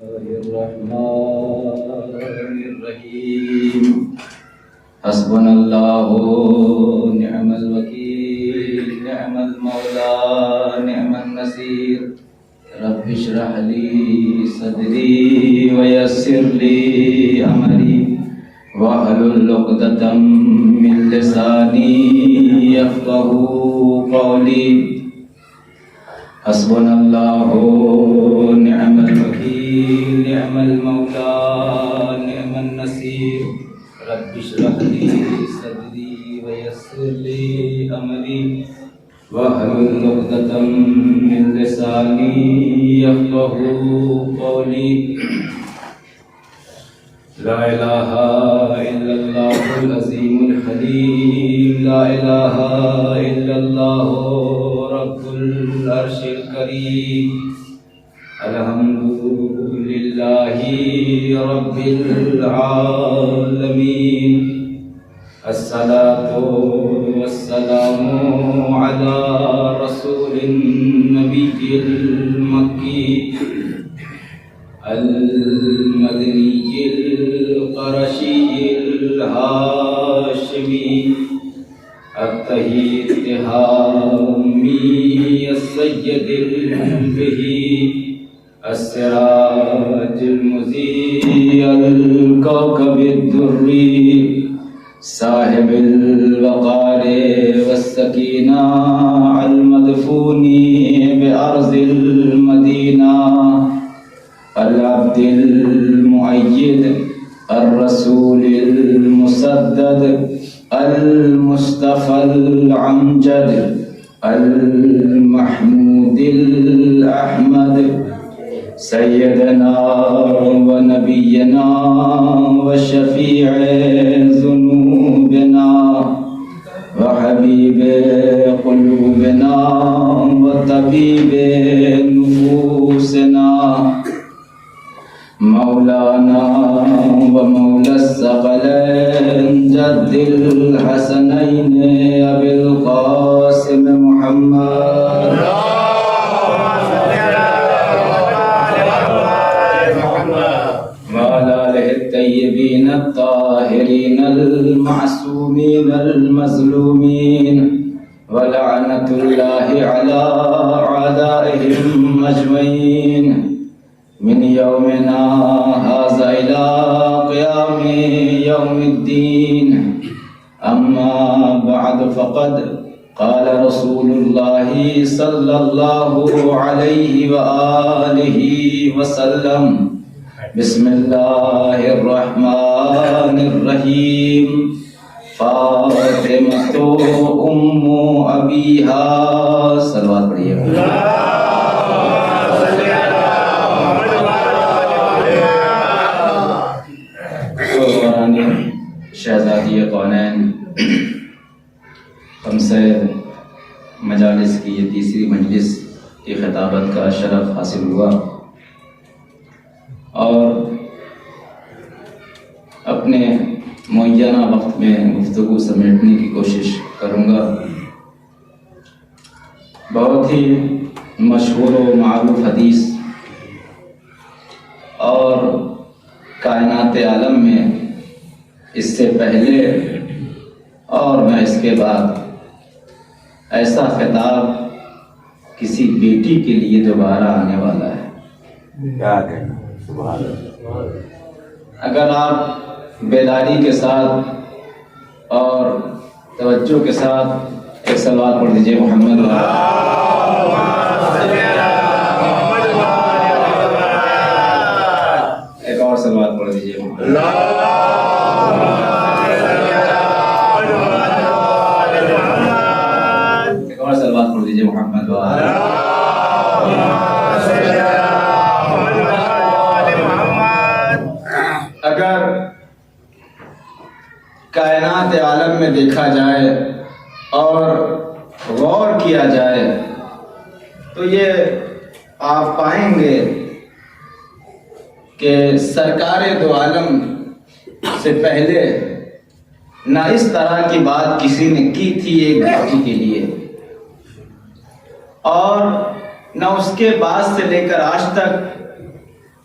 الرحمن الرحيم حسبنا الله نعم الوكيل نعم المولى نعم النصير رب اشرح لي صدري ويسر لي أمري واحلل عقدة من لساني يفقهوا قولي حسبنا الله نعم الوكيل نعم المولى نعم النصير رب اشرح لي صدري ويسر لي أمري واحلل عقدة من لساني يفقهوا قولي لا إله إلا الله العظيم الحليم لا إله إلا الله رب العرش الكريم الحمد لله رب العالمين الصلاة والسلام على رسول النبي المكي المدني القرشي الهاشمي الطهي التهامي السيد البهي السراج المضيء الكوكب الدري صاحب الوقار والسكينة المدفون بأرض المدينة العبد المؤيد الرسول المسدد المصطفى الأمجد المحمود الأحمد سيدنا ونبينا وشفيع ذنوبنا وحبيب قلوبنا وطبيب نفوسنا مولانا ومولى الثقلين جد الحسنين أبي القاسم محمد وعلى آله الطيبين الطاهرين المعصومين المظلومين ولعنة الله على أعدائهم أجمعين من يومنا هذا إلى قيام يوم الدين أما بعد فقد قال رسول الله صلى الله عليه وآله وسلم بسم الله الرحمن الرحيم فاطمة أم أبيها صلوات پڑھیے شہزادی کونین ہم سے مجالس کی یہ تیسری مجلس کی خطابت کا شرف حاصل ہوا اور اپنے معینہ وقت میں گفتگو سمیٹنے کی کوشش کروں گا۔ بہت ہی مشہور و معروف حدیث اور کائنات عالم میں اس سے پہلے اور میں اس کے بعد ایسا خطاب کسی بیٹی کے لیے دوبارہ آنے والا ہے۔ اگر آپ بیداری کے ساتھ اور توجہ کے ساتھ ایک سلوات پڑھ دیجئے محمد ایک اور سلوات پڑھ دیجئے محمد ایک اور سلوات پڑھ دیجئے محمد اگر کائنات عالم میں دیکھا جائے اور غور کیا جائے تو یہ آپ پائیں گے کہ سرکار دو عالم سے پہلے نہ اس طرح کی بات کسی نے کی تھی ایک بیٹی کے لیے، اور نہ اس کے بعد سے لے کر آج تک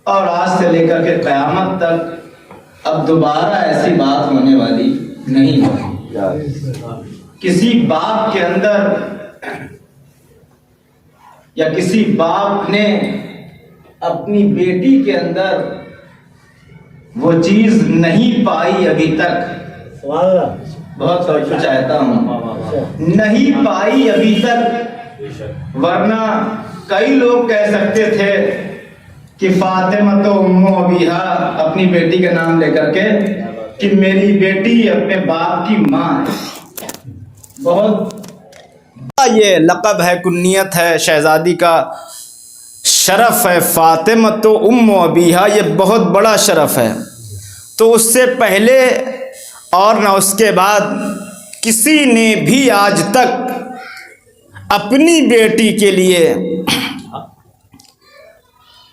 اور آج سے لے کر کے قیامت تک اب دوبارہ ایسی بات ہونے والی نہیں ہوگی۔ کسی باپ کے اندر یا کسی باپ نے اپنی بیٹی کے اندر وہ چیز نہیں پائی ابھی تک، بہت توجہ چاہتا ہوں، نہیں پائی ابھی تک، ورنہ کئی لوگ کہہ سکتے تھے کہ فاطمہ تو امو ابیہا، اپنی بیٹی کا نام لے کر کے کہ میری بیٹی اپنے باپ کی ماں ہے۔ بہت یہ لقب ہے، کنیت ہے شہزادی کا، شرف ہے، فاطمہ تو امو ابیہا، یہ بہت بڑا شرف ہے۔ تو اس سے پہلے اور نہ اس کے بعد کسی نے بھی آج تک اپنی بیٹی کے لیے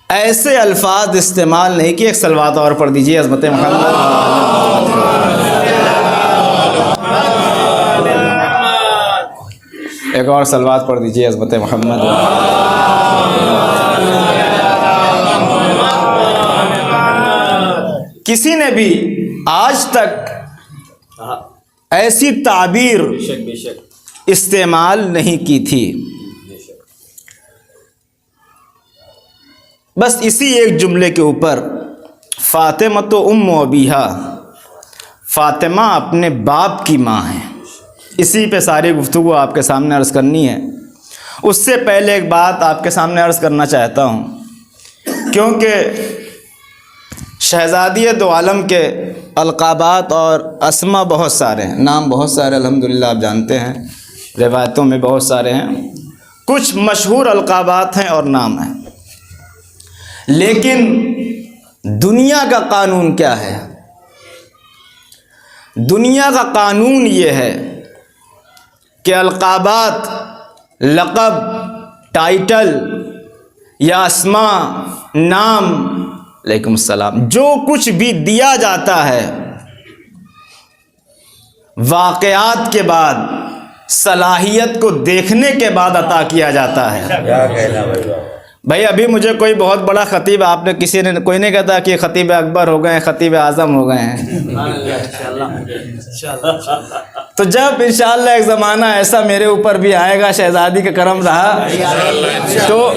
ایسے الفاظ استعمال نہیں کیے۔ ایک صلوات اور پڑھ دیجیے عظمت محمد۔ ایک اور صلوات پڑھ دیجیے عظمت محمد۔ کسی نے بھی آج تک ایسی تعبیر استعمال نہیں کی تھی۔ بس اسی ایک جملے کے اوپر فاطمہ تو ام ابیہا، فاطمہ اپنے باپ کی ماں ہے، اسی پہ ساری گفتگو آپ کے سامنے عرض کرنی ہے۔ اس سے پہلے ایک بات آپ کے سامنے عرض کرنا چاہتا ہوں، کیونکہ شہزادی دو عالم کے القابات اور اسما بہت سارے ہیں، نام بہت سارے الحمدللہ آپ جانتے ہیں، روایتوں میں بہت سارے ہیں، کچھ مشہور القابات ہیں اور نام ہیں، لیکن دنیا کا قانون کیا ہے؟ دنیا کا قانون یہ ہے کہ القابات، لقب، ٹائٹل یا اسما، نام، علیکم السلام، جو کچھ بھی دیا جاتا ہے واقعات کے بعد، صلاحیت کو دیکھنے کے بعد عطا کیا جاتا ہے۔ بھائی ابھی مجھے کوئی بہت بڑا خطیب، آپ نے کسی نے کوئی نہیں کہتا کہ خطیب اکبر ہو گئے ہیں، خطیب اعظم ہو گئے ہیں۔ تو جب انشاءاللہ ایک زمانہ ایسا میرے اوپر بھی آئے گا، شہزادی کا کرم رہا، تو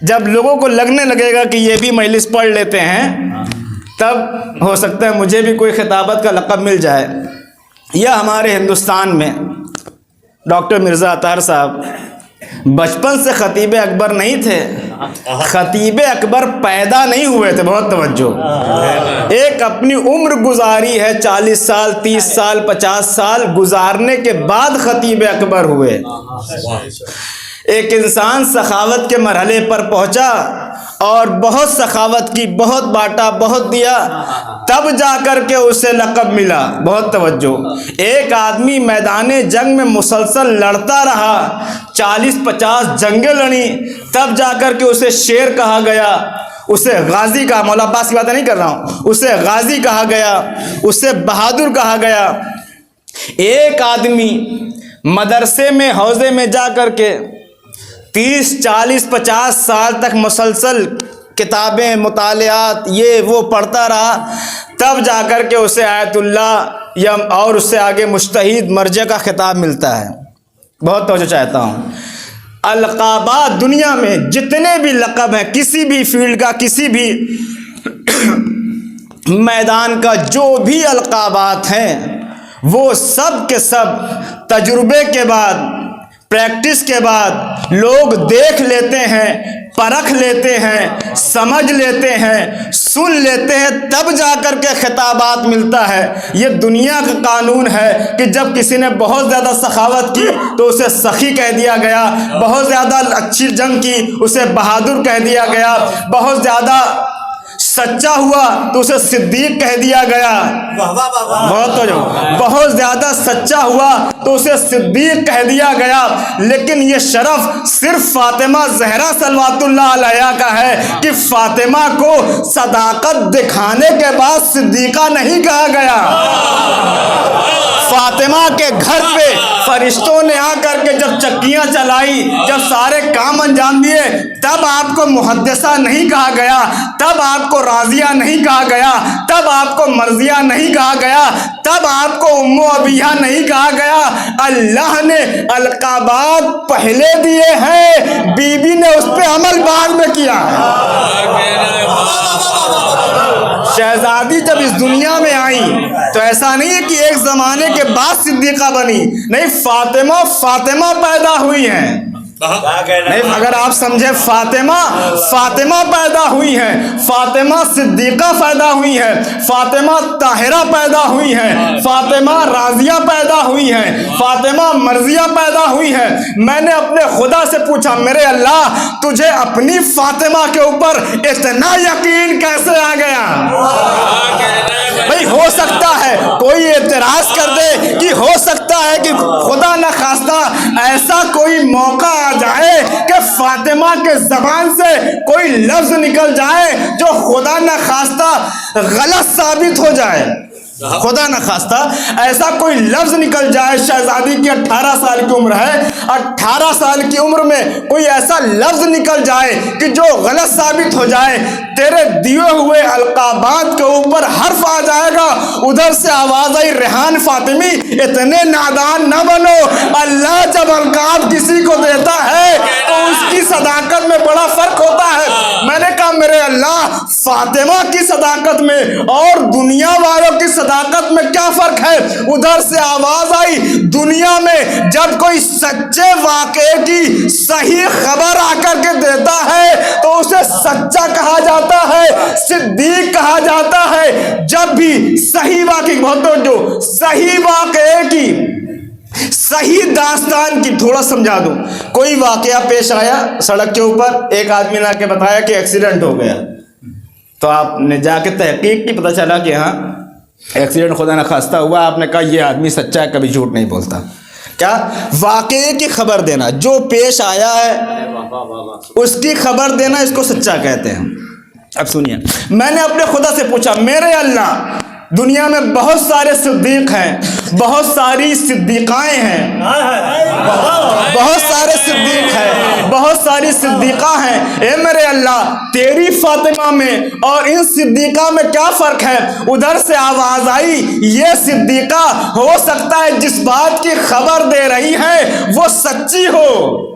جب لوگوں کو لگنے لگے گا کہ یہ بھی مجلس پڑھ لیتے ہیں، تب ہو سکتا ہے مجھے بھی کوئی خطابت کا لقب مل جائے۔ یا ہمارے ہندوستان میں ڈاکٹر مرزا اطہر صاحب بچپن سے خطیب اکبر نہیں تھے، خطیب اکبر پیدا نہیں ہوئے تھے، بہت توجہ، ایک اپنی عمر گزاری ہے، 40 سال، 30 سال، 50 سال گزارنے کے بعد خطیب اکبر ہوئے۔ ایک انسان سخاوت کے مرحلے پر پہنچا اور بہت سخاوت کی، بہت بانٹا، بہت دیا، تب جا کر کے اسے لقب ملا۔ بہت توجہ، ایک آدمی میدان جنگ میں مسلسل لڑتا رہا، 40-50 جنگیں لڑی، تب جا کر کے اسے شیر کہا گیا، اسے غازی کہا، مولا عباس کی باتیں نہیں کر رہا ہوں، اسے غازی کہا گیا، اسے بہادر کہا گیا۔ ایک آدمی مدرسے میں، حوضے میں جا کر کے 30، 40، 50 سال تک مسلسل کتابیں، مطالعات، یہ وہ پڑھتا رہا، تب جا کر کے اسے آیت اللہ یا اور اس سے آگے مجتہد، مرجع کا خطاب ملتا ہے۔ بہت توجہ چاہتا ہوں، القابات دنیا میں جتنے بھی لقب ہیں، کسی بھی فیلڈ کا، کسی بھی میدان کا، جو بھی القابات ہیں، وہ سب کے سب تجربے کے بعد، پریکٹس کے بعد لوگ دیکھ لیتے ہیں، پرکھ لیتے ہیں، سمجھ لیتے ہیں، سن لیتے ہیں، تب جا کر کے خطابات ملتا ہے۔ یہ دنیا کا قانون ہے کہ جب کسی نے بہت زیادہ سخاوت کی تو اسے سخی کہہ دیا گیا، بہت زیادہ اچھی جنگ کی اسے بہادر کہہ دیا گیا، بہت زیادہ سچا ہوا تو اسے صدیق کہہ دیا گیا، بہت زیادہ سچا ہوا تو اسے صدیق کہہ دیا گیا۔ لیکن یہ شرف صرف فاطمہ زہرا صلوات اللہ علیہا کا ہے کہ فاطمہ کو صداقت دکھانے کے بعد صدیقہ نہیں کہا گیا۔ فاطمہ کے گھر پہ فرشتوں نے آ کر کے جب چکیاں چلائی، جب سارے کام انجام دیے، تب آپ کو محدثہ نہیں کہا گیا، تب آپ کو راضیہ نہیں کہا گیا، تب آپ کو مرضیہ نہیں کہا گیا، تب آپ کو ام ابیہ نہیں کہا گیا۔ اللہ نے القابات پہلے دیے ہیں، بی بی نے اس پہ عمل بعد میں کیا ہے۔ شہزادی جب اس دنیا میں آئی تو ایسا نہیں ہے کہ ایک زمانے کے بعد صدیقہ بنی، نہیں، فاطمہ پیدا ہوئی ہیں، نہیں، اگر آپ سمجھے، فاطمہ پیدا ہوئی ہیں، فاطمہ صدیقہ پیدا ہوئی ہے، فاطمہ طاہرہ پیدا ہوئی ہے، فاطمہ راضیہ پیدا ہوئی ہے، فاطمہ مرضیہ پیدا ہوئی ہے۔ میں نے اپنے خدا سے پوچھا، میرے اللہ تجھے اپنی فاطمہ کے اوپر اتنا یقین کیسے آ گیا؟ بھئی ہو سکتا ہے کوئی اعتراض کر دے کہ ہو سکتا ہے کہ خدا نخواستہ ایسا کوئی موقع آ جائے کہ فاطمہ کے زبان سے کوئی لفظ نکل جائے جو خدا نخواستہ غلط ثابت ہو جائے، خدا نخواستہ ایسا کوئی لفظ نکل جائے۔ شہزادی کی 18 سال کی عمر ہے، 18 سال کی عمر میں کوئی ایسا لفظ نکل جائے کہ جو غلط ثابت ہو جائے، تیرے دیے ہوئے القابات کے اوپر حرف آ جائے گا۔ ادھر سے آواز آئی، ریحان فاطمی اتنے نادان نہ بنو، اللہ جب القاب کسی کو دیتا ہے تو اس کی صداقت میں بڑا فرق ہوتا ہے۔ میں نے کہا میرے اللہ فاطمہ کی صداقت میں اور دنیا والوں کی صداقت میں کیا فرق ہے؟ ادھر سے آواز آئی، دنیا میں جب کوئی سچے واقعے کی صحیح خبر آ کر کے دیتا ہے تو اسے سچا کہا جاتا ہے، صدیق کہا جاتا ہے۔ جب بھی صحیح واقعے کی صحیح داستان کی، تھوڑا سمجھا دوں، کوئی واقعہ پیش آیا سڑک کے اوپر، ایک آدمی نے آ کے بتایا کہ ایکسیڈنٹ ہو گیا، تو آپ نے جا کے تحقیق کی، پتہ چلا کہ ہاں ایکسیڈنٹ خدا نخواستہ ہوا، آپ نے کہا یہ آدمی سچا ہے، کبھی جھوٹ نہیں بولتا۔ کیا واقعے کی خبر دینا، جو پیش آیا ہے اس کی خبر دینا، اس کو سچا کہتے ہیں۔ اب سنیے، میں نے اپنے خدا سے پوچھا، میرے اللہ دنیا میں بہت سارے صدیق ہیں، بہت ساری صدیقائیں ہیں، بہت سارے صدیق ہیں، بہت ساری صدیقہ ہیں، اے میرے اللہ تیری فاطمہ میں اور ان صدیقہ میں کیا فرق ہے؟ ادھر سے آواز آئی، یہ صدیقہ ہو سکتا ہے جس بات کی خبر دے رہی ہے وہ سچی ہو،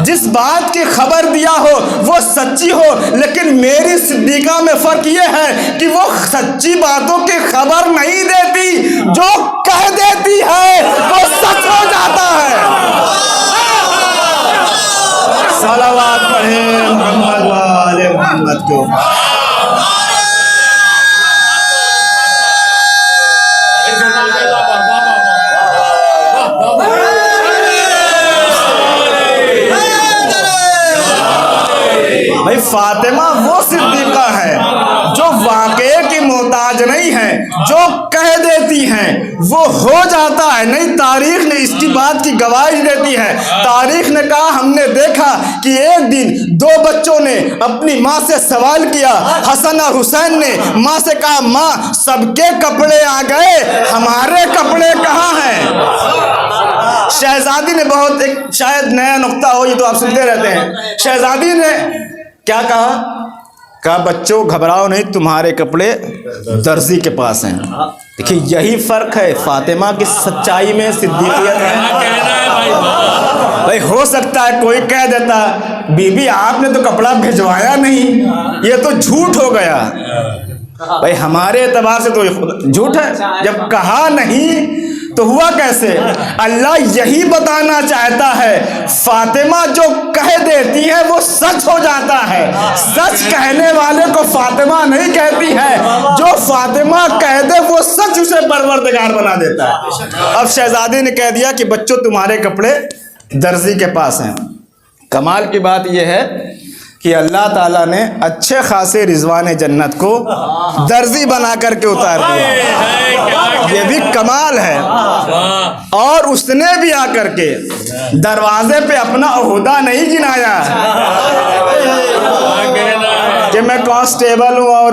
جس بات کی خبر دیا ہو وہ سچی ہو، لیکن میری صدیقہ میں فرق یہ ہے کہ وہ سچی باتوں کی خبر نہیں دیتی، جو کہہ دیتی ہے وہ سچ ہو جاتا ہے۔ صلوات پڑھیں محمد وآل محمد کو۔ بھائی فاطمہ وہ صدیقہ ہے جو واقعے کی محتاج نہیں ہے، جو کہہ دیتی ہیں وہ ہو جاتا ہے، نہیں تاریخ نے اس کی بات کی گواہی دیتی ہے۔ تاریخ نے کہا، ہم نے دیکھا کہ ایک دن دو بچوں نے اپنی ماں سے سوال کیا، حسن اور حسین نے ماں سے کہا، ماں سب کے کپڑے آ گئے، ہمارے کپڑے کہاں ہیں؟ شہزادی نے بہت ایک شاید نیا نقطہ ہو، یہ تو آپ سنتے رہتے ہیں، شہزادی نے کیا کہا بچوں گھبراؤ نہیں، تمہارے کپڑے درزی کے پاس ہیں۔ دیکھیں یہی فرق ہے فاطمہ کی سچائی میں، صدیقیت میں۔ بھائی ہو سکتا ہے کوئی کہہ دیتا، بی بی آپ نے تو کپڑا بھیجوایا نہیں، یہ تو جھوٹ ہو گیا۔ بھائی ہمارے اعتبار سے تو جھوٹ ہے، جب کہا نہیں تو ہوا کیسے؟ اللہ یہی بتانا چاہتا ہے، فاطمہ جو کہہ دیتی ہے وہ سچ ہو جاتا ہے، سچ کہنے والے کو فاطمہ نہیں کہتی ہے، جو فاطمہ کہہ دے وہ سچ اسے پروردگار بنا دیتا ہے۔ اب شہزادی نے کہہ دیا کہ بچوں تمہارے کپڑے درزی کے پاس ہیں۔ کمال کی بات یہ ہے کہ اللہ تعالیٰ نے اچھے خاصے رضوان جنت کو درزی بنا کر کے اتار دیا، یہ بھی کمال ہے۔ اور اس نے بھی آ کر کے دروازے پہ اپنا عہدہ نہیں گنایا کہ میں کانسٹیبل ہوں اور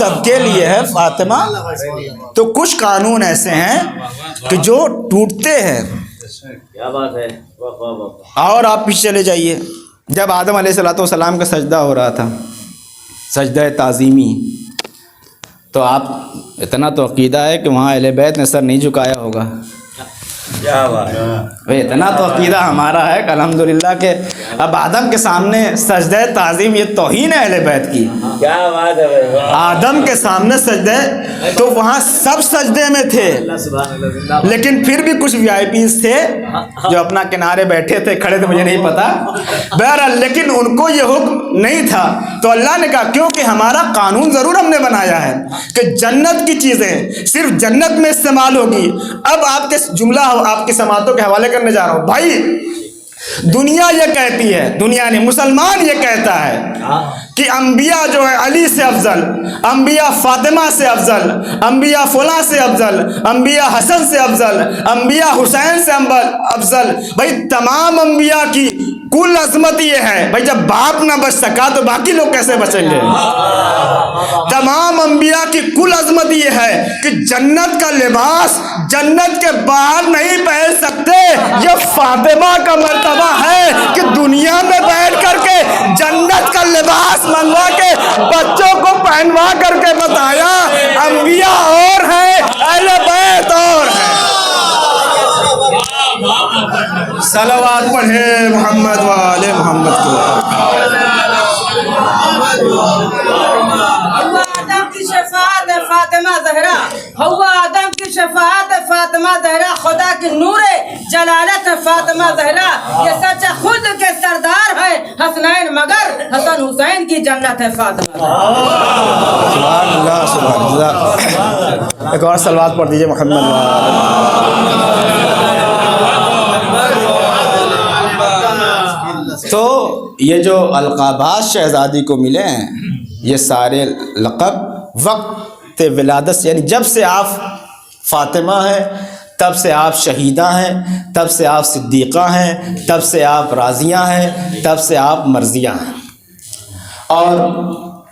سب کے لیے ہے فاطمہ. تو کچھ قانون ایسے ہیں کہ جو ٹوٹتے ہیں. کیا بات ہے. اور آپ پیچھے چلے جائیے. جب آدم علیہ الصلوۃ والسلام کا سجدہ ہو رہا تھا، سجدہ تعظیمی، تو آپ اتنا تو عقیدہ ہے کہ وہاں اہل بیت نے سر نہیں جھکایا ہوگا. کیا بات ہے. بھئی اتنا تو عقیدہ ہمارا ہے کہ الحمدللہ کہ اب آدم کے سامنے سجدہ تعظیم یہ توہین ہے اہل بیت کی. کیا بات ہے بھائی. آدم کے سامنے سجدے تو وہاں سب سجدے میں تھے، لیکن پھر بھی کچھ وی آئی پیز تھے جو اپنا کنارے بیٹھے تھے، کھڑے تھے مجھے نہیں پتا. بہرحال لیکن ان کو یہ حکم نہیں تھا. تو اللہ نے کہا کیونکہ ہمارا قانون ضرور ہم نے بنایا ہے کہ جنت کی چیزیں صرف جنت میں استعمال ہوگی. اب آپ کے جملہ آپ کی سماعتوں کے حوالے کرنے جا رہا ہوں. بھائی دنیا یہ کہتی ہے، دنیا نے مسلمان یہ کہتا ہے کہ انبیاء جو ہے علی سے افضل، انبیاء فاطمہ سے افضل، انبیاء فلاں سے افضل، انبیاء حسن سے افضل، انبیاء حسین سے افضل. بھائی تمام انبیاء کی کل عظمت یہ ہے. بھائی جب باپ نہ بچ سکا تو باقی لوگ کیسے بچیں گے؟ تمام انبیاء کی کل عظمت یہ ہے کہ جنت کا لباس جنت کے باہر نہیں پہن سکتے. یہ فاطمہ کا مرتبہ ہے کہ دنیا میں بیٹھ کر کے جنت کا لباس منگوا کے بچوں کو پہنوا کر کے بتایا انبیاء اور ہیں اہل بیت اور ہیں. صلوات پڑھے محمد و آل محمد کو. آدم کی شفاعت فاطمہ زہرا، ہوا آدم کی شفاعت فاطمہ زہرا، خدا کی نور جلالت فاطمہ زہرا. یہ سچ خود کے سردار ہے حسنین مگر حسن حسین کی جنت ہے فاطمہ زہرا. سبحان اللہ سبحان اللہ. ایک اور صلوات پڑھ دیجئے محمد و آل. تو یہ جو القابات شہزادی کو ملے ہیں یہ سارے لقب وقت ولادت سے، یعنی جب سے آپ فاطمہ ہیں تب سے آپ شہیدہ ہیں، تب سے آپ صدیقہ ہیں، تب سے آپ راضیہ ہیں، تب سے آپ مرضیہ ہیں. اور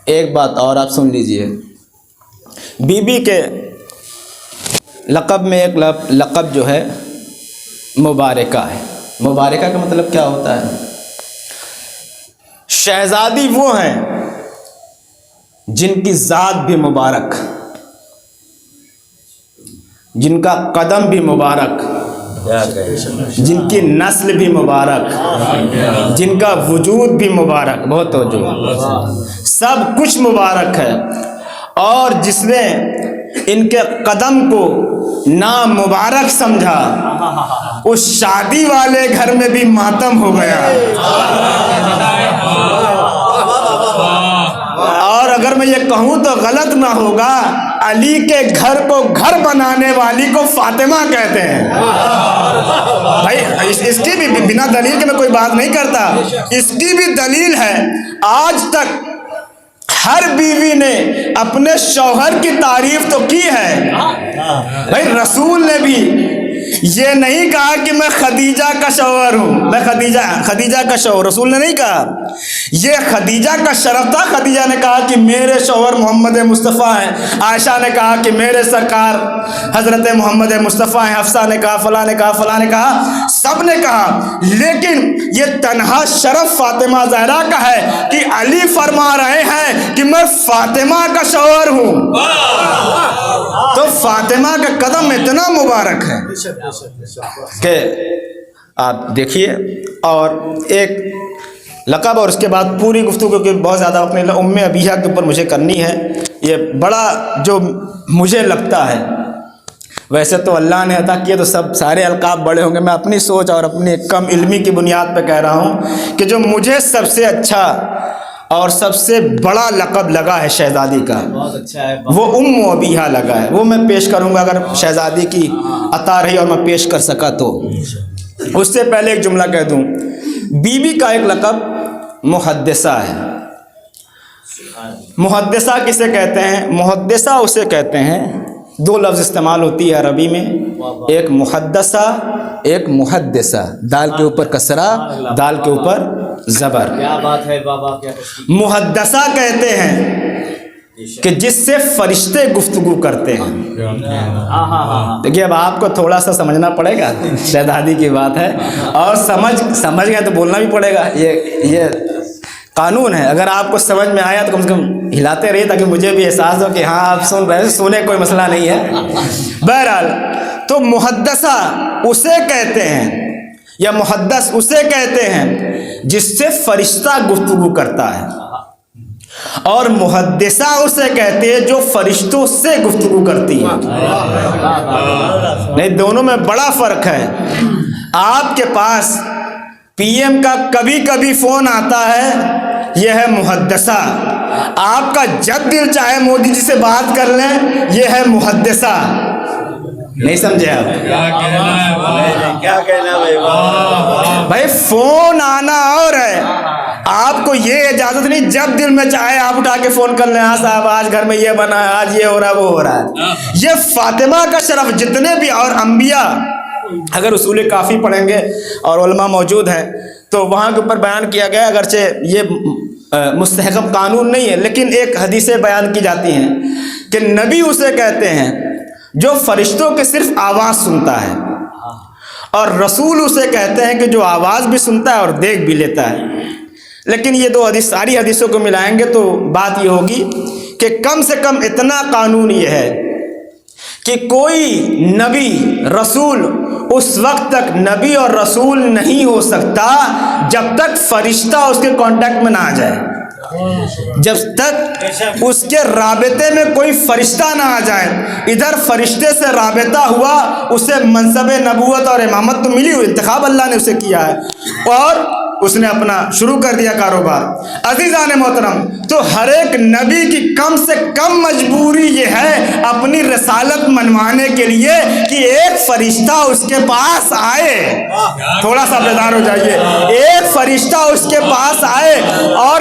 ایک بات اور آپ سن لیجئے، بی بی کے لقب میں ایک لقب جو ہے مبارکہ ہے. مبارکہ کا مطلب کیا ہوتا ہے؟ شہزادی وہ ہیں جن کی ذات بھی مبارک، جن کا قدم بھی مبارک، جن کی نسل بھی مبارک، جن کا وجود بھی مبارک. بہت توجہ، سب کچھ مبارک ہے. اور جس نے ان کے قدم کو نام مبارک سمجھا اس شادی والے گھر میں بھی ماتم ہو گیا. اور اگر میں یہ کہوں تو غلط نہ ہوگا، علی کے گھر کو گھر بنانے والی کو فاطمہ کہتے ہیں. بھائی اس کی بھی بنا دلیل کے میں کوئی بات نہیں کرتا، اس کی بھی دلیل ہے. آج تک ہر بیوی نے اپنے شوہر کی تعریف تو کی ہے. بھائی رسول نے بھی یہ نہیں کہا کہ میں خدیجہ کا شوہر ہوں، میں خدیجہ کا شوہر، رسول نے نہیں کہا. یہ خدیجہ کا شرف تھا. خدیجہ نے کہا کہ میرے شوہر محمد مصطفیٰ ہیں، عائشہ نے کہا کہ میرے سرکار حضرت محمد مصطفیٰ ہیں، حفصہ نے کہا، فلاں نے کہا، فلاں نے کہا، سب نے کہا. لیکن یہ تنہا شرف فاطمہ زہرا کا ہے کہ علی فرما رہے ہیں کہ میں فاطمہ کا شوہر ہوں. تو فاطمہ کا قدم اتنا مبارک ہے کہ آپ دیکھیے. اور ایک لقب، اور اس کے بعد پوری گفتگو کی بہت زیادہ اپنے ام ابیہ کے اوپر مجھے کرنی ہے. یہ بڑا جو مجھے لگتا ہے، ویسے تو اللہ نے عطا کیا تو سارے القاب بڑے ہوں گے، میں اپنی سوچ اور اپنی کم علمی کی بنیاد پہ کہہ رہا ہوں کہ جو مجھے سب سے اچھا اور سب سے بڑا لقب لگا ہے شہزادی کا، وہ ام ابیہ لگا ہے. وہ میں پیش کروں گا اگر شہزادی کی عطا رہی اور میں پیش کر سکا تو. اس سے پہلے ایک جملہ کہہ دوں، بی بی کا ایک لقب محدثہ ہے. محدثہ کسے کہتے ہیں؟ محدثہ اسے کہتے ہیں، دو لفظ استعمال ہوتی ہے عربی میں، ایک محدثہ ایک محدثہ. دال کے اوپر کسرہ، دال کے اوپر زبر. کیا بات ہے بابا. کیا محدثہ کہتے ہیں کہ جس سے فرشتے گفتگو کرتے ہیں. دیکھیے اب آپ کو تھوڑا سا سمجھنا پڑے گا، شہزادی کی بات ہے، اور سمجھ گئے تو بولنا بھی پڑے گا. یہ قانون ہے. اگر آپ کو سمجھ میں آیا تو کم سے کم ہلاتے رہیے تاکہ مجھے بھی احساس ہو کہ ہاں آپ سن رہے ہیں. سونے کوئی مسئلہ نہیں ہے. بہرحال تو محدثہ اسے کہتے ہیں یا محدث اسے کہتے ہیں جس سے فرشتہ گفتگو کرتا ہے، اور محدثہ اسے کہتے ہیں جو فرشتوں سے گفتگو کرتی ہے. نہیں، دونوں میں بڑا فرق ہے. آپ کے پاس پی ایم کا کبھی کبھی فون آتا ہے، یہ ہے محدثہ. آپ کا جب دل چاہے مودی جی سے بات کر لیں، یہ ہے محدثہ. نہیں سمجھے آپ؟ کیا کہنا بھائی فون آنا اور ہے، آپ کو یہ اجازت نہیں جب دل میں چاہے آپ اٹھا کے فون کر لیں، ہاں صاحب آج گھر میں یہ بنا ہے، آج یہ ہو رہا ہے، وہ ہو رہا ہے. یہ فاطمہ کا شرف جتنے بھی اور انبیاء، اگر اصول کافی پڑھیں گے اور علماء موجود ہیں تو وہاں کے اوپر بیان کیا گیا، اگرچہ یہ مستحکم قانون نہیں ہے لیکن ایک حدیثیں بیان کی جاتی ہیں کہ نبی اسے کہتے ہیں جو فرشتوں کے صرف آواز سنتا ہے، اور رسول اسے کہتے ہیں کہ جو آواز بھی سنتا ہے اور دیکھ بھی لیتا ہے. لیکن یہ دو حدیث ساری حدیثوں کو ملائیں گے تو بات یہ ہوگی کہ کم سے کم اتنا قانون یہ ہے کہ کوئی نبی رسول اس وقت تک نبی اور رسول نہیں ہو سکتا جب تک فرشتہ اس کے کانٹیکٹ میں نہ آ جائے. جب تک اس کے رابطے میں کوئی فرشتہ نہ آ جائے. ادھر فرشتے سے رابطہ ہوا، اسے منصب نبوت اور امامت تو ملی ہوئی، انتخاب اللہ نے اسے کیا ہے، اور اس نے اپنا شروع کر دیا کاروبار. عزیزان محترم، تو ہر ایک نبی کی کم سے کم مجبوری یہ ہے اپنی رسالت منوانے کے لیے کہ ایک فرشتہ اس کے پاس آئے. تھوڑا سا بیدار ہو جائیے. ایک فرشتہ اس کے پاس آئے، اور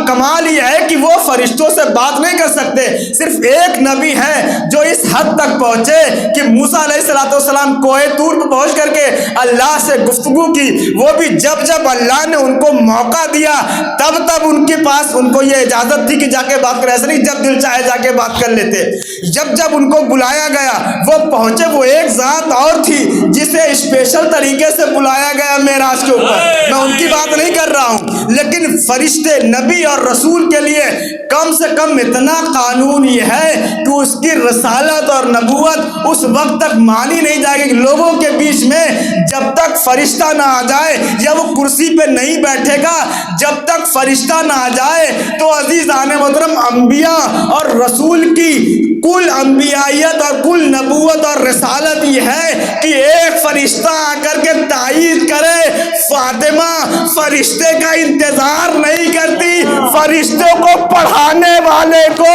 کمال یہ ہے کہ وہ فرشتوں سے بات نہیں کر سکتے. صرف ایک نبی ہے جو اس حد تک پہنچے کہ موسیٰ علیہ السلام کوہ طور پہ پہنچ کر کے اللہ سے گفتگو کی. وہ بھی جب اللہ نے ان کو موقع دیا تب ان کے پاس ان کو یہ اجازت تھی کہ جا کے بات کرے. ایسا نہیں جب دل چاہے جا کے بات کر لیتے. جب ان کو بلایا گیا وہ پہنچے. وہ ایک ذات اور تھی جسے اسپیشل طریقے سے بلایا گیا معراج کے اوپر. میں ان کی بات نہیں کر رہا ہوں، لیکن فرشتے نبی اور رسول کے لیے کم سے کم اتنا قانون یہ ہے کہ اس کی رسالت اور نبوت اس وقت تک مانی نہیں جائے گی. لوگوں کے بیچ میں جب تک فرشتہ نہ آ جائے یا وہ کرسی پہ نہیں بیٹھے گا، جب تک فرشتہ نہ آ جائے تو عزیزان محترم انبیاء اور رسول کی کل انبیائیت اور کل نبوت اور رسالت یہ ہے کہ ایک فرشتہ آ کر کے تائید کرے. فاطمہ فرشتے کا انتظار نہیں کرتی، فرشتوں کو پڑھانے والے کو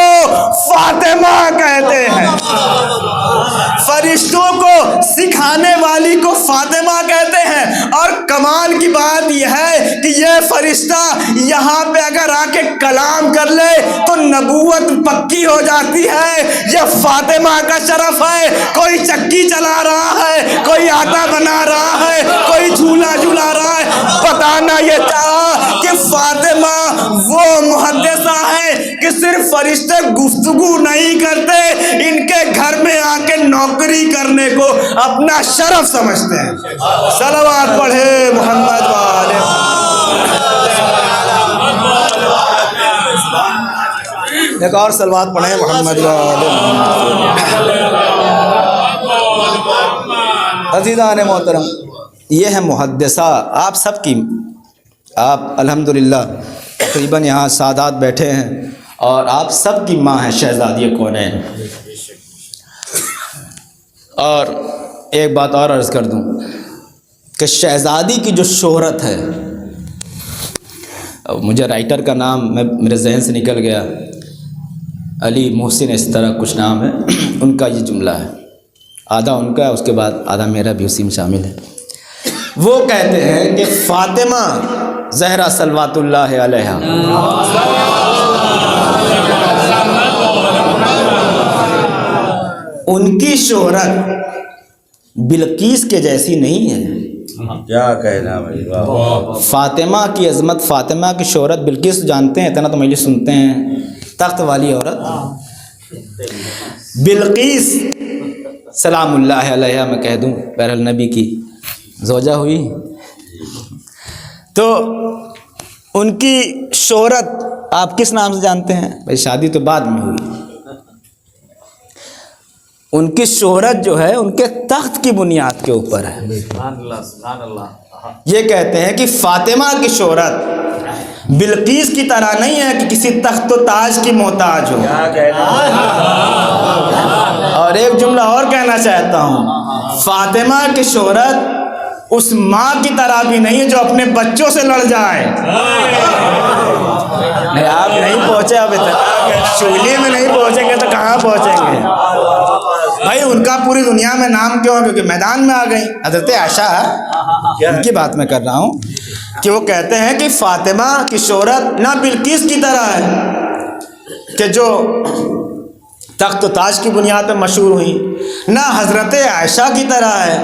فاطمہ کہتے ہیں، فرشتوں کو سکھانے والی کو فاطمہ کہتے ہیں. اور کمال کی بات یہ ہے کہ یہ فرشتہ یہاں پہ اگر آ کے کلام کر لے تو نبوت پکی ہو جاتی ہے. یہ فاطمہ کا شرف ہے. کوئی چکی چلا رہا ہے، کوئی آٹا بنا رہا ہے، کوئی جھولا جھولا رہا ہے، بتانا یہ چاہا کہ فاطمہ وہ محدثہ ہے کہ صرف فرشتے گفتگو نہیں کرتے، ان کے گھر میں آ کے نوکری کرنے کو اپنا شرف سمجھتے ہیں. صلوات پڑھے محمد والے. ایک اور صلوات پڑھیں محمد والے. عزیزان محترم، یہ ہے محدثہ. آپ سب کی، آپ الحمدللہ تقریباً یہاں سادات بیٹھے ہیں اور آپ سب کی ماں ہے شہزادی کونین. اور ایک بات اور عرض کر دوں کہ شہزادی کی جو شہرت ہے، مجھے رائٹر کا نام میرے ذہن سے نکل گیا، علی محسن اس طرح کچھ نام ہے، ان کا یہ جملہ ہے، آدھا ان کا ہے اس کے بعد آدھا میرا بھی اسی میں شامل ہے. وہ کہتے ہیں کہ فاطمہ زہرا صلوات اللہ علیہا ان کی شہرت بلقیس کے جیسی نہیں ہے. کیا کہنا بھائی. فاطمہ کی عظمت، فاطمہ کی شہرت، بلقیس جانتے ہیں اتنا تو مجھے سنتے ہیں تخت والی عورت بلقیس سلام اللہ علیہ میں کہہ دوں، بہرحال نبی کی زوجہ ہوئی، تو ان کی شہرت آپ کس نام سے جانتے ہیں؟ بھائی شادی تو بعد میں ہوئی، ان کی شہرت جو ہے ان کے تخت کی بنیاد کے اوپر ہے۔ یہ کہتے ہیں کہ فاطمہ کی شہرت بلقیس کی طرح نہیں ہے کہ کسی تخت و تاج کی محتاج ہو۔ اور ایک جملہ اور کہنا چاہتا ہوں، فاطمہ کی شہرت اس ماں کی طرح بھی نہیں ہے جو اپنے بچوں سے لڑ جائے۔ نہیں آپ نہیں پہنچے ابھی تک، شولی میں نہیں پہنچیں گے تو کہاں پہنچیں گے؟ بھائی ان کا پوری دنیا میں نام کیوں ہے؟ کیونکہ میدان میں آ گئی۔ حضرت عائشہ ان کی بات میں کر رہا ہوں کہ وہ کہتے ہیں کہ فاطمہ کی شہرت نہ بلقیس کی طرح ہے کہ جو تخت و تاج کی بنیاد پہ مشہور ہوئی، نہ حضرت عائشہ کی طرح ہے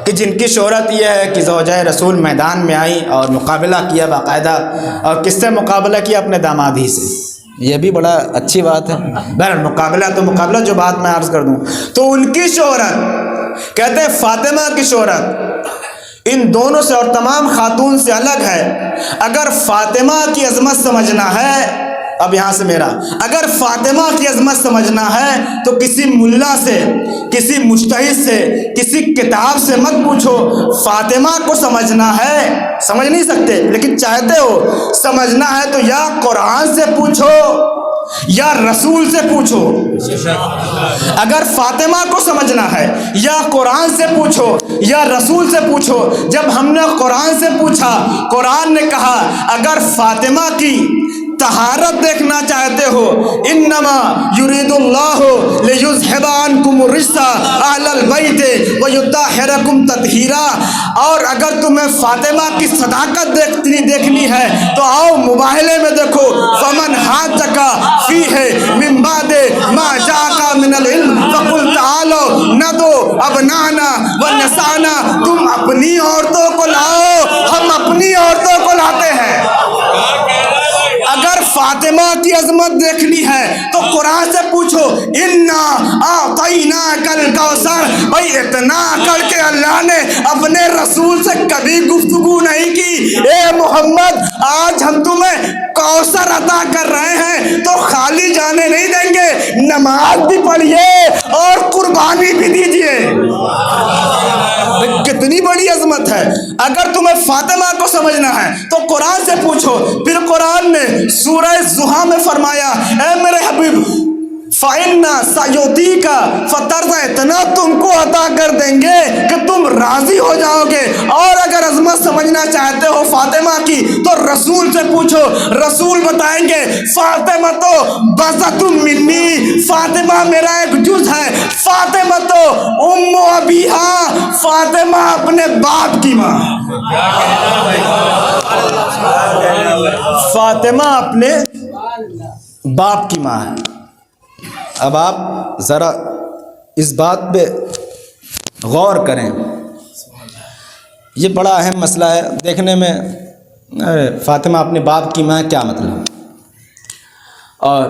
کہ جن کی شہرت یہ ہے کہ زوجہ رسول میدان میں آئی اور مقابلہ کیا باقاعدہ، اور کس سے مقابلہ کیا؟ اپنے داماد ہی سے۔ یہ بھی بڑا اچھی بات ہے۔ بہرحال مقابلہ تو مقابلہ، جو بات میں عرض کر دوں تو ان کی شہرت، کہتے ہیں فاطمہ کی شہرت ان دونوں سے اور تمام خاتون سے الگ ہے۔ اگر فاطمہ کی عظمت سمجھنا ہے، اب یہاں سے میرا، اگر فاطمہ کی عظمت سمجھنا ہے تو کسی ملا سے، کسی مجتہد سے، کسی کتاب سے مت پوچھو۔ فاطمہ کو سمجھنا ہے، سمجھ نہیں سکتے لیکن چاہتے ہو سمجھنا ہے تو یا قرآن سے پوچھو یا رسول سے پوچھو۔ اگر فاطمہ کو سمجھنا ہے یا قرآن سے پوچھو یا رسول سے پوچھو۔ جب ہم نے قرآن سے پوچھا، قرآن نے کہا اگر فاطمہ کی طہارت دیکھنا چاہتے ہو، انما یرید اللہ لیذھب عنکم الرجس اہل البیت ویطہرکم تطہیرا، اور اگر تمہیں فاطمہ کی صداقت دیکھنی ہے تو آؤ مباہلے میں دیکھو، فمن حاجک فیہ من بعد ما جاءک من العلم فقل تعالوا ندعو ابنانا ونسانا۔ تم اپنی عورتوں کو لاؤ، ہم اپنی عورتوں کو لاتے ہیں۔ اگر فاطمہ کی عظمت دیکھنی ہے تو قرآن سے پوچھو، انا اعطیناک الکوثر۔ بھائی اتنا کر کے اللہ نے اپنے رسول سے کبھی گفتگو نہیں کی، اے محمد آج ہم تمہیں کوثر عطا کر رہے ہیں تو خالی جانے نہیں دیں گے، نماز بھی پڑھیے اور قربانی بھی دیجیے۔ کتنی بڑی عظمت ہے۔ اگر تمہیں فاطمہ کو سمجھنا ہے تو قرآن سے پوچھو۔ پھر قرآن نے سورہ زحا میں فرمایا، اے میرے حبیب فَإِنَّا سَيُؤْتِيكَ فَتَرْضَىٰ، اتنا تم کو عطا کر دیں گے کہ تم راضی ہو جاؤ گے۔ اور اگر عظمت سمجھنا چاہتے ہو فاطمہ کی تو رسول سے پوچھو، رسول بتائیں گے فاطمہ تو بضعۃ منی، فاطمہ میرا ایک جز ہے، فاطمہ تو ام ابیہا، فاطمہ اپنے باپ کی ماں، فاطمہ اپنے باپ کی ماں ہے۔ اب آپ ذرا اس بات پہ غور کریں، یہ بڑا اہم مسئلہ ہے۔ دیکھنے میں فاطمہ اپنے باپ کی ماں کیا مطلب؟ اور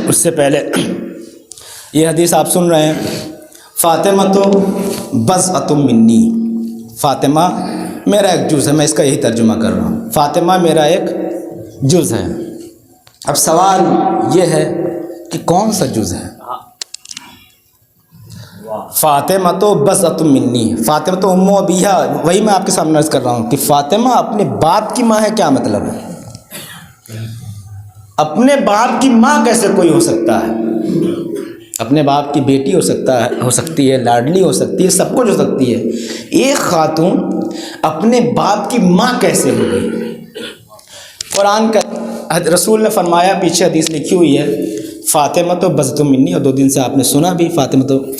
اس سے پہلے یہ حدیث آپ سن رہے ہیں، فاطمہ تو بضعۃ منی، فاطمہ میرا ایک جز ہے، میں اس کا یہی ترجمہ کر رہا ہوں، فاطمہ میرا ایک جز ہے۔ اب سوال یہ ہے کہ کون سا جز ہے؟ فاطمہ تو بضعۃ منی، فاطمہ تو ام ابیہا، وہی میں آپ کے سامنے عرض کر رہا ہوں کہ فاطمہ اپنے باپ کی ماں ہے، کیا مطلب ہے؟ اپنے باپ کی ماں کیسے کوئی ہو سکتا ہے؟ اپنے باپ کی بیٹی ہو سکتی ہے، لاڈلی ہو سکتی ہے، سب کچھ ہو سکتی ہے، ایک خاتون اپنے باپ کی ماں کیسے ہو گئی؟ قرآن کا رسول نے فرمایا، پیچھے حدیث لکھی ہوئی ہے، فاطمہ تو بضعۃ منی، اور 2 دن سے آپ نے سنا بھی،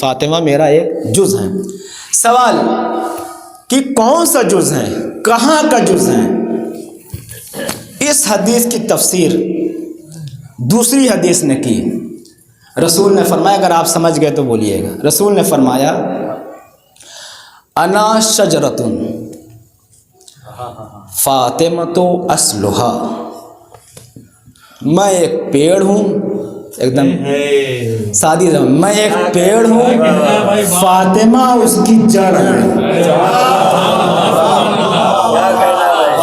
فاطمہ میرا ایک جز ہے۔ سوال کہ کون سا جز ہے، کہاں کا جز ہے؟ اس حدیث کی تفسیر دوسری حدیث نے کی۔ رسول نے فرمایا، اگر آپ سمجھ گئے تو بولیے گا، رسول نے فرمایا انا شجرۃ فاطمہ تو اصلھا، میں ایک پیڑ ہوں، ایک دم سادی زبان، میں ایک پیڑ ہوں، فاطمہ اس کی جڑ ہے۔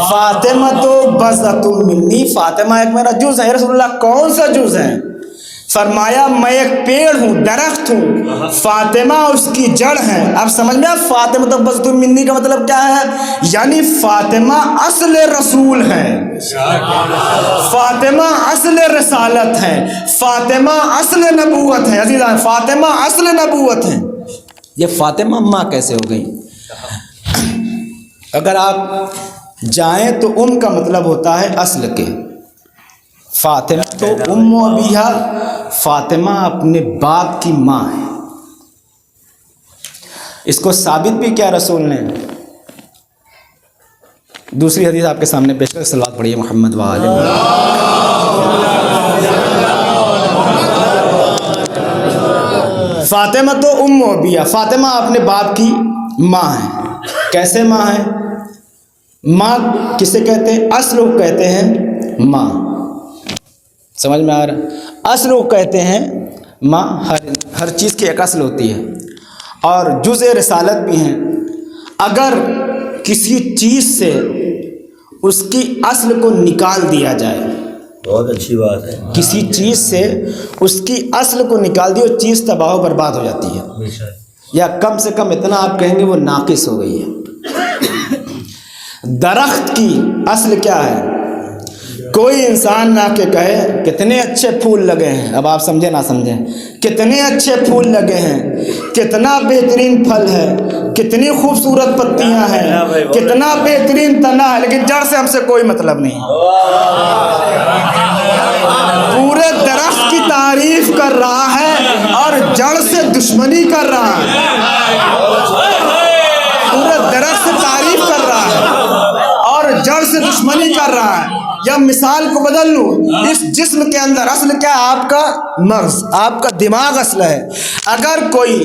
فاطمہ تو بضعۃ منی، فاطمہ ایک میرا جز ہے۔ رسول اللہ کون سا جز ہے؟ فرمایا میں ایک پیڑ ہوں، درخت ہوں، فاطمہ اس کی جڑ ہے۔ اب سمجھ میں فاطمہ تو بضعۃ منی کا مطلب کیا ہے؟ یعنی فاطمہ اصل رسول ہے، فاطمہ اصل رسالت ہے، فاطمہ اصل نبوت ہے۔ عزیزان، فاطمہ اصل نبوت ہے۔ یہ فاطمہ ماں کیسے ہو گئی؟ اگر آپ جائیں تو ام کا مطلب ہوتا ہے اصل کے، فاطمہ تو ام ابیہا، فاطمہ اپنے باپ کی ماں ہے۔ اس کو ثابت بھی کیا رسول نے؟ دوسری حدیث آپ کے سامنے پیش کر، صلوات پڑھیے محمد وآلہ فاطمہ تو ام ابیہا، فاطمہ اپنے باپ کی ماں ہے۔ کیسے ماں ہے؟ ماں کسے کہتے ہیں؟ اصل کو کہتے ہیں ماں۔ سمجھ میں آ رہا؟ اصل کو کہتے ہیں ماں، ہر چیز کی ایک اصل ہوتی ہے، اور جز رسالت بھی ہیں۔ اگر کسی چیز سے اس کی اصل کو نکال دیا جائے، بہت اچھی بات ہے، کسی چیز سے اس کی اصل کو نکال دی، وہ چیز تباہ و برباد ہو جاتی ہے، یا کم سے کم اتنا آپ کہیں گے وہ ناقص ہو گئی ہے۔ درخت کی اصل کیا ہے؟ کوئی انسان نہ کہ کہے کتنے اچھے پھول لگے ہیں، اب آپ سمجھے نہ سمجھیں، کتنے اچھے پھول لگے ہیں، کتنا بہترین پھل ہے، کتنی خوبصورت پتیاں ہیں، کتنا بہترین تنا ہے، لیکن جڑ سے ہم سے کوئی مطلب نہیں۔ پورے درخت کی تعریف کر رہا ہے اور جڑ سے دشمنی کر رہا ہے، پورے درخت سے تعریف کر رہا ہے اور جڑ سے دشمنی کر رہا ہے۔ یا مثال کو بدل لوں، اس جسم کے اندر اصل کیا ہے؟ آپ کا مغز، آپ کا دماغ اصل ہے۔ اگر کوئی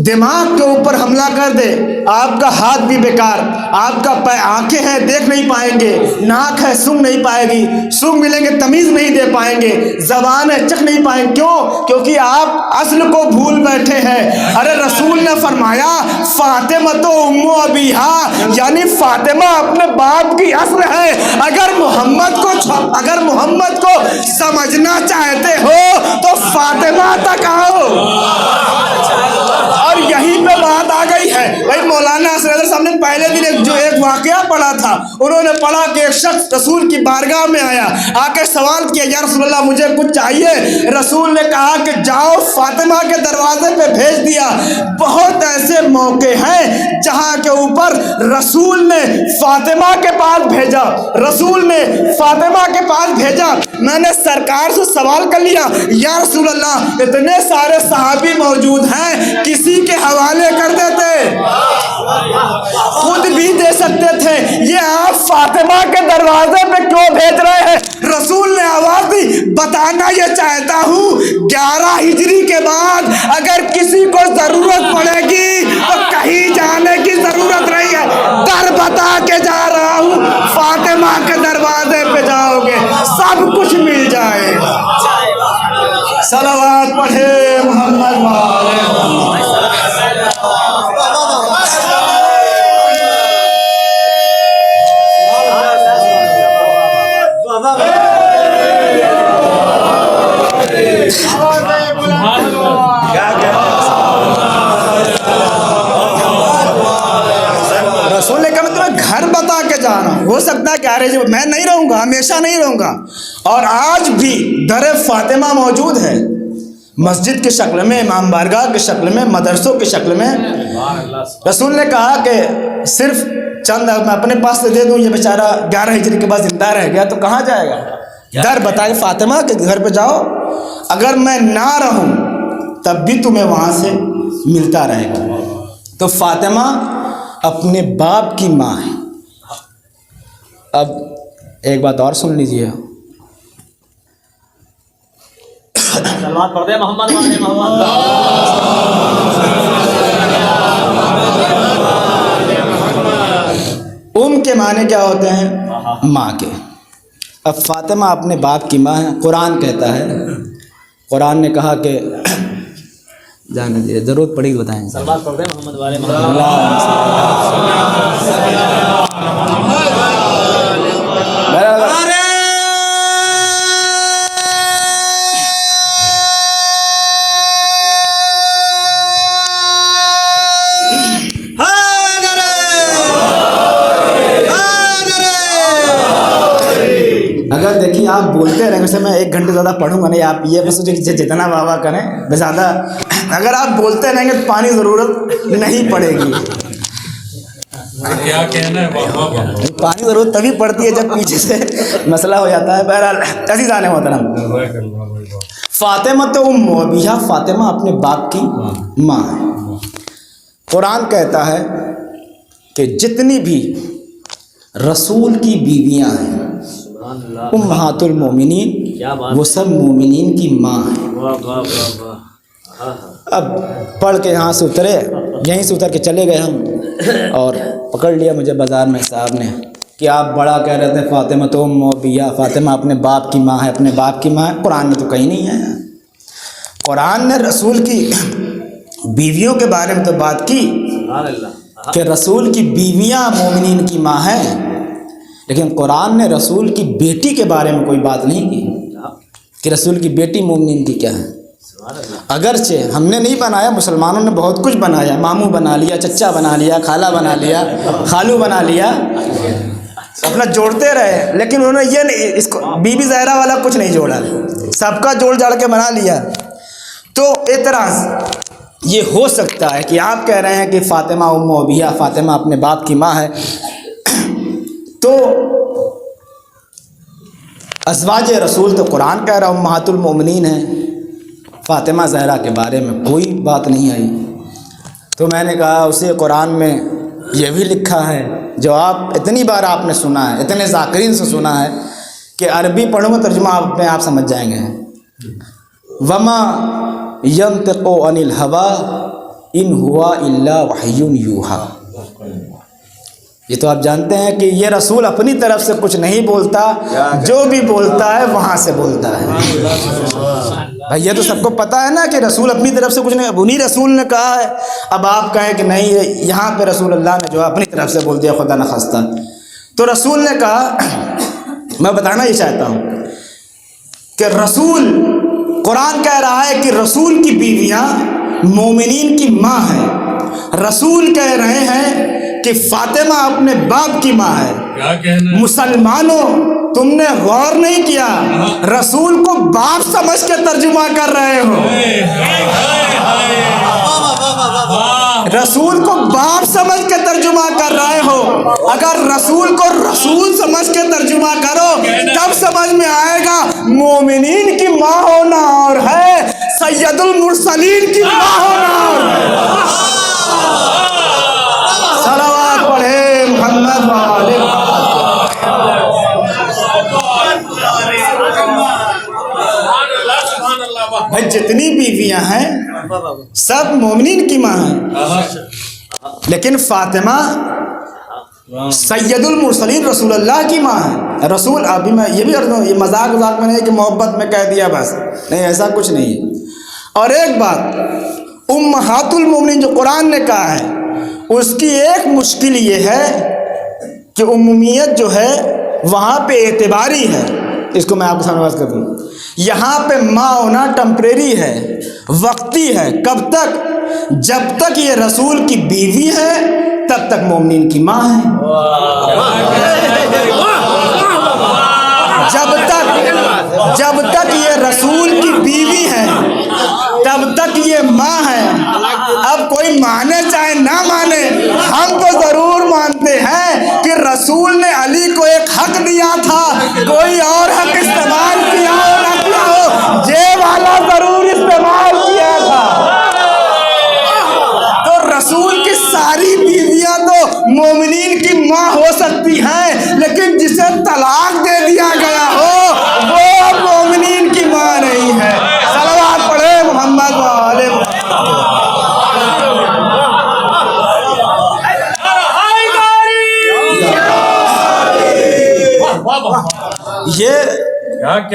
دماغ کے اوپر حملہ کر دے، آپ کا ہاتھ بھی بیکار، آپ کا آنکھیں ہیں دیکھ نہیں پائیں گے، ناک ہے سونگھ نہیں پائے گی، سونگھ ملیں گے تمیز نہیں دے پائیں گے، زبان ہے چکھ نہیں پائیں گے۔ کیوں؟ کیونکہ آپ اصل کو بھول بیٹھے ہیں۔ ارے رسول نے فرمایا فاطمہ تو ام ابیہا، یعنی فاطمہ اپنے باپ کی اصل ہے۔ اگر محمد کو سمجھنا چاہتے ہو تو فاطمہ تک آؤ۔ اور یہیں پہ بات آ گئی ہے۔ بھائی مولانا حسن صاحب نے پہلے دن جو ایک واقعہ پڑھا تھا، انہوں نے پڑھا کہ ایک شخص رسول کی بارگاہ میں آیا، آ کے سوال کیا، یا رسول اللہ مجھے کچھ چاہیے۔ رسول نے کہا کہ جاؤ فاطمہ کے دروازے پہ بھیج دیا۔ بہت ایسے موقع ہیں جہاں کے اوپر رسول نے فاطمہ کے پاس بھیجا، رسول نے فاطمہ کے پاس بھیجا۔ میں نے سرکار سے سوال کر لیا، یا رسول اللہ اتنے سارے صحابی موجود ہیں، کسی کے حوالے کر دیتے، خود بھی دے سکتے تھے، یہ آپ فاطمہ کے دروازے پہ کیوں بھیج رہے ہیں؟ رسول نے آواز دی، بتانا یہ چاہتا ہوں 11 ہجری کے بعد اگر کسی کو ضرورت پڑے گی تو کہیں جانے کی ضرورت نہیں ہے، در بتا کے جا رہا ہوں، فاطمہ کے دروازے پہ جاؤ گے سب کچھ مل جائے گا۔ صلوات پڑھے محمد وآلہ محمد۔ رسول نے کہا میں تمہیں گھر بتا کے جا رہا ہوں، ہو سکتا ہے کہ ارے جی میں نہیں رہوں گا، ہمیشہ نہیں رہوں گا۔ اور آج بھی در فاطمہ موجود ہے، مسجد کی شکل میں، امام بارگاہ کی شکل میں، مدرسوں کی شکل میں۔ رسول نے کہا کہ صرف چند میں اپنے پاس سے دے دوں، یہ بیچارہ 11 ہجری کے بعد زندہ رہ گیا تو کہاں جائے گا؟ در بتا کے فاطمہ کے گھر پہ جاؤ، اگر میں نہ رہوں تب بھی تمہیں وہاں سے ملتا رہے گا۔ تو فاطمہ اپنے باپ کی ماں ہے۔ اب ایک بات اور سن لیجیے، صلوات پڑھ دے محمد وآلہ محمد۔ ام کے معنی کیا ہوتے ہیں؟ ماں کے۔ اب فاطمہ اپنے باپ کی ماں ہے. قرآن کہتا ہے, قرآن نے کہا کہ جانے دیجیے, ضرورت پڑی تو بتائیں. سلوات پڑھ دیں محمد والے محمد. اگر دیکھیے آپ بولتے رہیں ویسے میں 1 گھنٹے زیادہ پڑھوں گا نہیں, آپ یہ بس جتنا واہ واہ کریں بس زیادہ. اگر آپ بولتے رہیں گے تو پانی ضرورت نہیں پڑے گی. کیا کہنا ہے, پانی ضرورت تبھی پڑتی ہے جب پیچھے سے مسئلہ ہو جاتا ہے. بہرحال عزیزان محترم, فاطمہ تو ام ابیہا, فاطمہ اپنے باپ کی ماں ہے. قرآن کہتا ہے کہ جتنی بھی رسول کی بیویاں ہیں امہات المومنین, وہ سب مومنین کی ماں ہیں. اب پڑھ کے یہاں سے اترے, یہیں سے اتر کے چلے گئے ہم, اور پکڑ لیا مجھے بازار میں صاحب نے کہ آپ بڑا کہہ رہے تھے فاطمہ تو ام ابیہا, فاطمہ اپنے باپ کی ماں ہے, اپنے باپ کی ماں ہے. قرآن میں تو کہیں نہیں ہے. قرآن نے رسول کی بیویوں کے بارے میں تو بات کی کہ رسول کی بیویاں مومنین کی ماں ہیں, لیکن قرآن نے رسول کی بیٹی کے بارے میں کوئی بات نہیں کی کہ رسول کی بیٹی مومنین کی کیا ہے. اگرچہ ہم نے نہیں بنایا, مسلمانوں نے بہت کچھ بنایا, ماموں بنا لیا, چچا بنا لیا, خالہ بنا لیا, خالو بنا لیا, اپنا جوڑتے رہے, لیکن انہوں نے یہ نہیں, اس کو بی بی زہرا والا کچھ نہیں جوڑا, سب کا جوڑ جاڑ کے بنا لیا. تو اعتراض یہ ہو سکتا ہے کہ آپ کہہ رہے ہیں کہ فاطمہ ام ابیہا, فاطمہ اپنے باپ کی ماں ہے, تو ازواج رسول تو قرآن کہہ رہا امہات المومنین ہیں, فاطمہ زہرا کے بارے میں کوئی بات نہیں آئی. تو میں نے کہا اسے قرآن میں یہ بھی لکھا ہے جو آپ اتنی بار آپ نے سنا ہے, اتنے ذاکرین سے سنا ہے کہ عربی پڑھوں گا ترجمہ آپ سمجھ جائیں گے. وما ینطق عن الہوی ان ہوا الا وحی یوحی. یہ تو آپ جانتے ہیں کہ یہ رسول اپنی طرف سے کچھ نہیں بولتا, جو بھی بولتا ہے وہاں سے بولتا ہے. بھائی یہ تو سب کو پتہ ہے نا کہ رسول اپنی طرف سے کچھ نہیں, انہی رسول نے کہا ہے. اب آپ کہیں کہ نہیں یہاں پہ رسول اللہ نے جو اپنی طرف سے بول دیا خدا نخواستہ. تو رسول نے کہا, میں بتانا یہ چاہتا ہوں کہ رسول, قرآن کہہ رہا ہے کہ رسول کی بیویاں مومنین کی ماں ہیں. رسول کہہ رہے ہیں کہ فاطمہ اپنے باپ کی ماں ہے. مسلمانوں تم نے غور نہیں کیا, رسول کو باپ سمجھ کے ترجمہ کر رہے ہو, رسول کو باپ سمجھ کے ترجمہ کر رہے ہو. اگر رسول کو رسول سمجھ کے ترجمہ کرو تب سمجھ میں آئے گا مومنین کی ماں ہونا اور ہے, سید المرسلین کی ماں ہونا اور ہے. صلوات پڑھے محمد والے. بھائی جتنی بیویاں ہیں سب مومنین کی ماں ہیں, لیکن فاطمہ سید المرسلین رسول اللہ کی ماں ہے. رسول ابھی میں یہ بھی عرض ہوں, یہ مذاق میں نہیں کہ محبت میں کہہ دیا بس, نہیں ایسا کچھ نہیں ہے. اور ایک بات, امہات المومنین جو قرآن نے کہا ہے اس کی ایک مشکل یہ ہے کہ عمومیت جو ہے وہاں پہ اعتباری ہے. اس کو میں آپ کو سامنے کر دوں, یہاں پہ ماں ہونا ٹمپریری ہے, وقتی ہے. کب تک؟ جب تک یہ رسول کی بیوی ہے تب تک مومنین کی ماں ہے. جب تک یہ رسول کی بیوی ہے تب تک یہ ماں ہے. اب کوئی مانے چاہے نہ مانے, ہم تو ضرور مانتے ہیں کہ رسول نے علی کو ایک حق دیا تھا, کوئی اور حق استعمال کیا ہو نہ کیا ہو, یہ والا ضرور استعمال کیا تھا. تو رسول کی ساری بیویاں تو مومنین کی ماں ہو سکتی ہیں, لیکن جسے طلاق دے دیا گیا ہو وہ مومنین کی ماں نہیں ہے. صلوات پڑھے محمد والے. یہ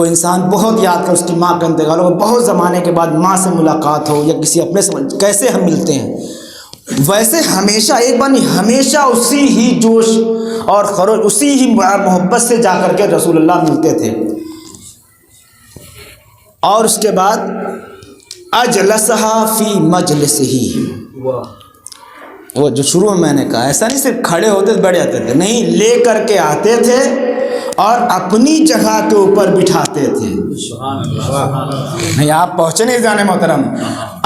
کوئی انسان بہت یاد کر اس کی ماں کا انتقال ہو، بہت زمانے کے بعد ماں سے ملاقات ہو یا کسی اپنے سے کیسے ہم ملتے ہیں، ویسے ہمیشہ ایک بار نہیں، ہمیشہ اسی ہی جوش اور خروش، اسی ہی محبت سے جا کر کے رسول اللہ ملتے تھے۔ اور اس کے بعد اجلسہا فی مجلسہی، وہ جو شروع میں نے کہا، ایسا نہیں صرف کھڑے ہوتے بیٹھ جاتے تھے، نہیں، لے کر کے آتے تھے اور اپنی جگہ کے اوپر بٹھاتے تھے۔ نہیں، آپ پہنچے نہیں جانے محترم،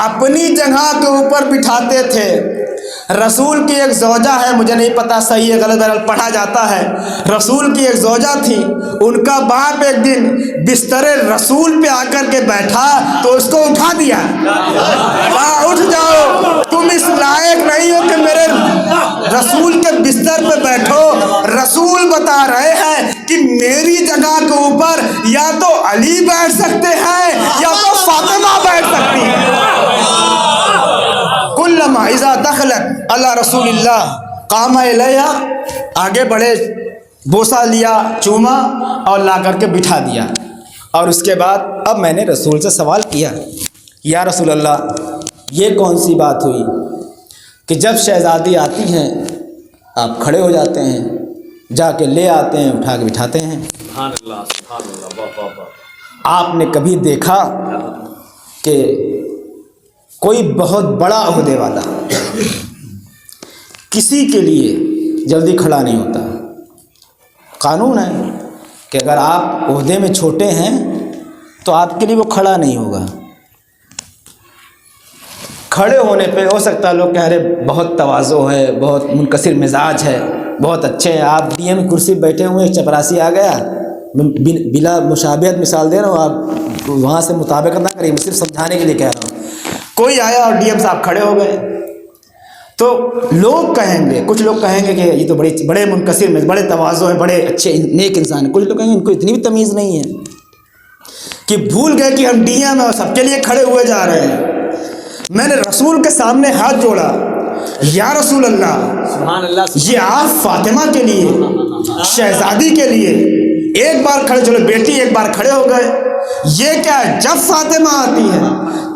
اپنی جگہ کے اوپر بٹھاتے تھے۔ رسول کی ایک زوجہ ہے، مجھے نہیں پتا صحیح ہے غلط، بہرحال پڑھا جاتا ہے، رسول کی ایک زوجہ تھی، ان کا باپ ایک دن بستر رسول پہ آ کر کے بیٹھا تو اس کو اٹھا دیا، کہا اٹھ جاؤ، تم اس لائق نہیں ہو کہ میرے رسول کے بستر پہ بیٹھو۔ رسول بتا رہے ہیں کہ میری جگہ کے اوپر یا تو علی بیٹھ سکتے ہیں یا تو فاطمہ بیٹھ سکتی ہیں۔ کلما اذا دخلت علی رسول اللہ قام الیہا، آگے بڑھے، بوسہ لیا، چوما اور لا کر کے بٹھا دیا۔ اور اس کے بعد اب میں نے رسول سے سوال کیا، یا رسول اللہ یہ کون سی بات ہوئی کہ جب شہزادی آتی ہیں آپ کھڑے ہو جاتے ہیں، جا کے لے آتے ہیں، اٹھا کے بٹھاتے ہیں؟ سبحان اللہ سبحان اللہ، واہ واہ واہ۔ آپ نے کبھی دیکھا کہ کوئی بہت بڑا عہدے والا کسی کے لیے جلدی کھڑا نہیں ہوتا؟ قانون ہے کہ اگر آپ عہدے میں چھوٹے ہیں تو آپ کے لیے وہ کھڑا نہیں ہوگا۔ کھڑے ہونے پہ ہو سکتا ہے لوگ کہہ رہے بہت تواضع ہے، بہت منکسر مزاج ہے، بہت اچھے ہیں، آپ ڈی ایم کرسی بیٹھے ہوئے، چپراسی آ گیا، بلا مشابہت مثال دے رہا ہوں، آپ وہاں سے مطابقت نہ کریے، میں صرف سمجھانے کے لیے کہہ رہا ہوں۔ کوئی آیا اور ڈی ایم صاحب کھڑے ہو گئے تو لوگ کہیں گے، کچھ لوگ کہیں گے کہ یہ تو بڑے منکسر میں، بڑے تواضع ہیں، بڑے اچھے نیک انسان ہیں، کچھ لوگ کہیں گے ان کو اتنی بھی تمیز نہیں ہے کہ بھول گئے کہ ہم ڈی ایم ہیں اور سب کے لیے کھڑے ہوئے جا رہے ہیں۔ میں نے رسول کے سامنے ہاتھ جوڑا، یا رسول اللہ سبحان اللہ، یہ آپ فاطمہ کے لیے، شہزادی کے لیے ایک بار کھڑے، چلو بیٹی ایک بار کھڑے ہو گئے، یہ کیا ہے جب فاطمہ آتی ہے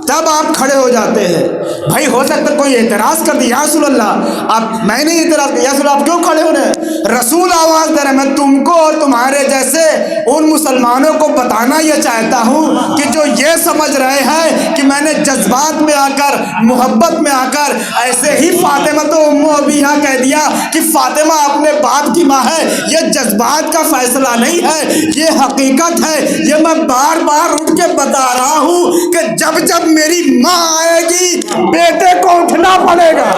تب آپ کھڑے ہو جاتے ہیں؟ بھائی ہو سکتا کوئی اعتراض کر دیا، یا رسول اللہ آپ، میں نے اعتراض کیا، یا رسول اللہ آپ کیوں کھڑے ہو رہے ہیں؟ رسول آواز دے رہے، میں تم کو اور تمہارے جیسے ان مسلمانوں کو بتانا یہ چاہتا ہوں کہ جو یہ سمجھ رہے ہیں کہ میں نے جذبات میں آ کر، محبت میں آ کر ایسے ہی فاطمہ تو ام ابیہا کہہ دیا کہ فاطمہ اپنے باپ کی ماں ہے، یہ جذبات کا فیصلہ نہیں ہے، یہ حقیقت ہے۔ یہ میں بار بار اٹھ کے بتا رہا ہوں کہ جب جب میری ماں آئے گی بیٹے کو اٹھنا پڑے گا۔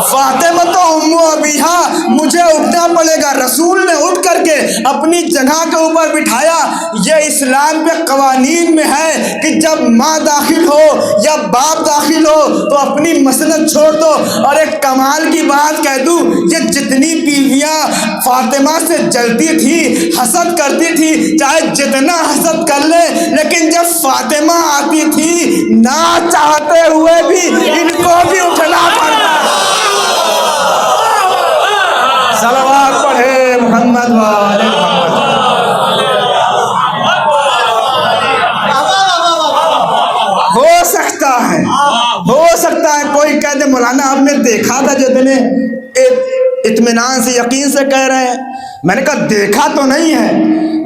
فاطمہ تو ام ابیہا، مجھے اٹھنا پڑے گا۔ رسول نے اٹھ کر کے اپنی جگہ کے اوپر بٹھایا۔ یہ اسلام کے قوانین میں ہے کہ جب ماں داخل ہو یا باپ داخل ہو تو اپنی مسلط چھوڑ دو۔ اور ایک کمال کی بات کہہ دوں، یہ جتنی بیویاں فاطمہ سے جلتی تھی، حسد کرتی تھی، چاہے جتنا حسد کر لے، لیکن جب فاطمہ آتی تھی نہ چاہتے ہوئے بھی ان کو بھی اٹھنا پڑتا۔ صلوات پڑھے محمد وآل محمد۔ ہو سکتا ہے کوئی کہہ دے مولانا آپ نے دیکھا تھا، جو نے اطمینان سے یقین سے کہہ رہے ہیں، میں نے کہا دیکھا تو نہیں ہے،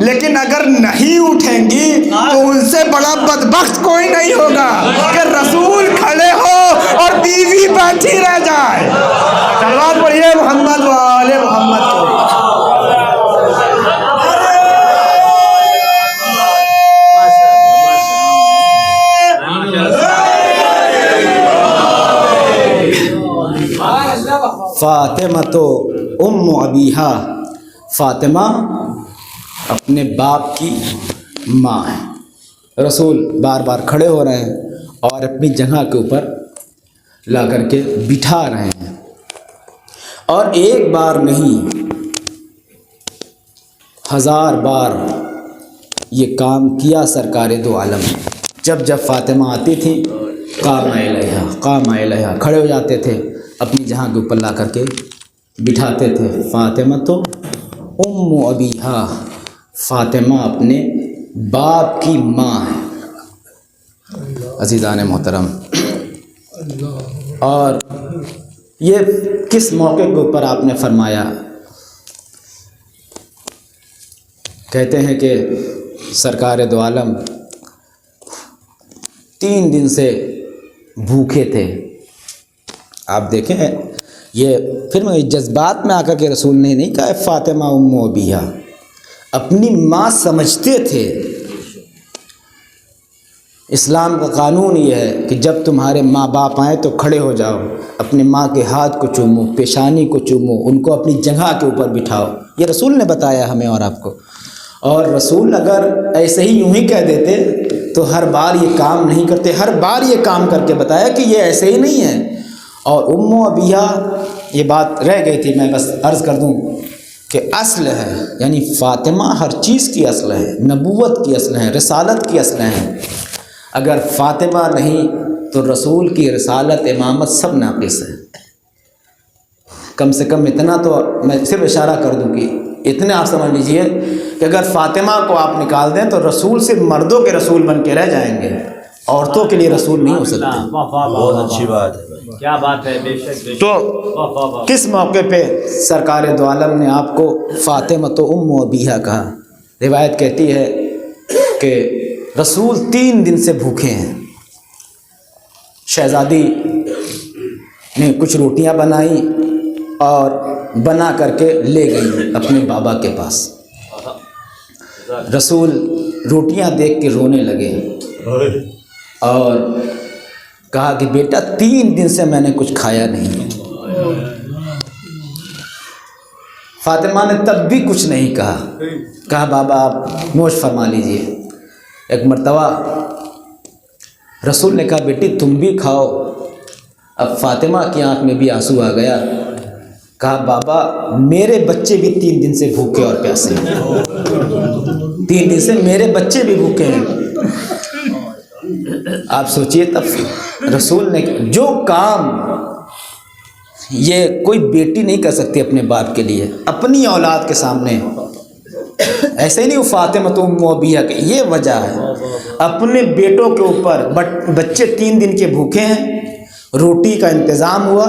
لیکن اگر نہیں اٹھیں گی تو ان سے بڑا بدبخت کوئی نہیں ہوگا کہ رسول کھڑے ہو اور بیوی بیٹھی رہ جائے۔ صلوات پڑھیے محمد وآل محمد۔ فاطمہ تو ام ابیہا، فاطمہ اپنے باپ کی ماں ہے۔ رسول بار بار کھڑے ہو رہے ہیں اور اپنی جگہ کے اوپر لا کر کے بٹھا رہے ہیں، اور ایک بار نہیں 1000 بار یہ کام کیا سرکار دو عالم نے۔ جب جب فاطمہ آتی تھی قام الیہا، کھڑے ہو جاتے تھے، اپنی جہاں کے اوپر لا کر کے بٹھاتے تھے۔ فاطمہ تو ام ابیہا، فاطمہ اپنے باپ کی ماں ہے. عزیزان محترم، اور یہ کس موقع کے اوپر آپ نے فرمایا؟ کہتے ہیں کہ سرکار دو عالم 3 دن سے بھوکے تھے. آپ دیکھیں یہ پھر جذبات میں آ کر کے رسول نے نہیں کہا فاطمہ ام ابیہا، اپنی ماں سمجھتے تھے. اسلام کا قانون یہ ہے کہ جب تمہارے ماں باپ آئیں تو کھڑے ہو جاؤ، اپنے ماں کے ہاتھ کو چومو، پیشانی کو چومو، ان کو اپنی جگہ کے اوپر بٹھاؤ. یہ رسول نے بتایا ہمیں اور آپ کو. اور رسول اگر ایسے ہی یوں ہی کہہ دیتے تو ہر بار یہ کام نہیں کرتے، ہر بار یہ کام کر کے بتایا کہ یہ ایسے ہی نہیں ہے. اور ام ابیہا یہ بات رہ گئی تھی، میں بس عرض کر دوں کہ اصل ہے، یعنی فاطمہ ہر چیز کی اصل ہے، نبوت کی اصل ہے، رسالت کی اصل ہے. اگر فاطمہ نہیں تو رسول کی رسالت امامت سب ناقص ہے. کم سے کم اتنا تو میں صرف اشارہ کر دوں کہ اتنے آپ سمجھ لیجئے کہ اگر فاطمہ کو آپ نکال دیں تو رسول صرف مردوں کے رسول بن کے رہ جائیں گے، عورتوں کے لیے رسول نہیں ہو سکتے. بہت اچھی بات ہے بھائی. کیا بات ہے، بے شک بے شک. تو کس موقع پہ سرکار دو عالم نے آپ کو فاطمہ تو ام ابیہا کہا؟ روایت کہتی ہے کہ رسول 3 دن سے بھوکے ہیں. شہزادی نے کچھ روٹیاں بنائی اور بنا کر کے لے گئی اپنے بابا کے پاس. رسول روٹیاں دیکھ کے رونے لگے اور کہا کہ بیٹا 3 دن سے میں نے کچھ کھایا نہیں. فاطمہ نے تب بھی کچھ نہیں کہا بابا آپ نوش فرما لیجئے. ایک مرتبہ رسول نے کہا بیٹی تم بھی کھاؤ. اب فاطمہ کی آنکھ میں بھی آنسو آ گیا. کہا بابا میرے بچے بھی 3 دن سے بھوکے اور پیاسے ہیں، 3 دن سے میرے بچے بھی بھوکے ہیں. آپ سوچئے تب رسول نے جو کام یہ کوئی بیٹی نہیں کر سکتی اپنے باپ کے لیے، اپنی اولاد کے سامنے. ایسے ہی نہیں وہ فاطمہ تو ام ابیہا کہ یہ وجہ ہے. اپنے بیٹوں کے اوپر بچے 3 دن کے بھوکے ہیں، روٹی کا انتظام ہوا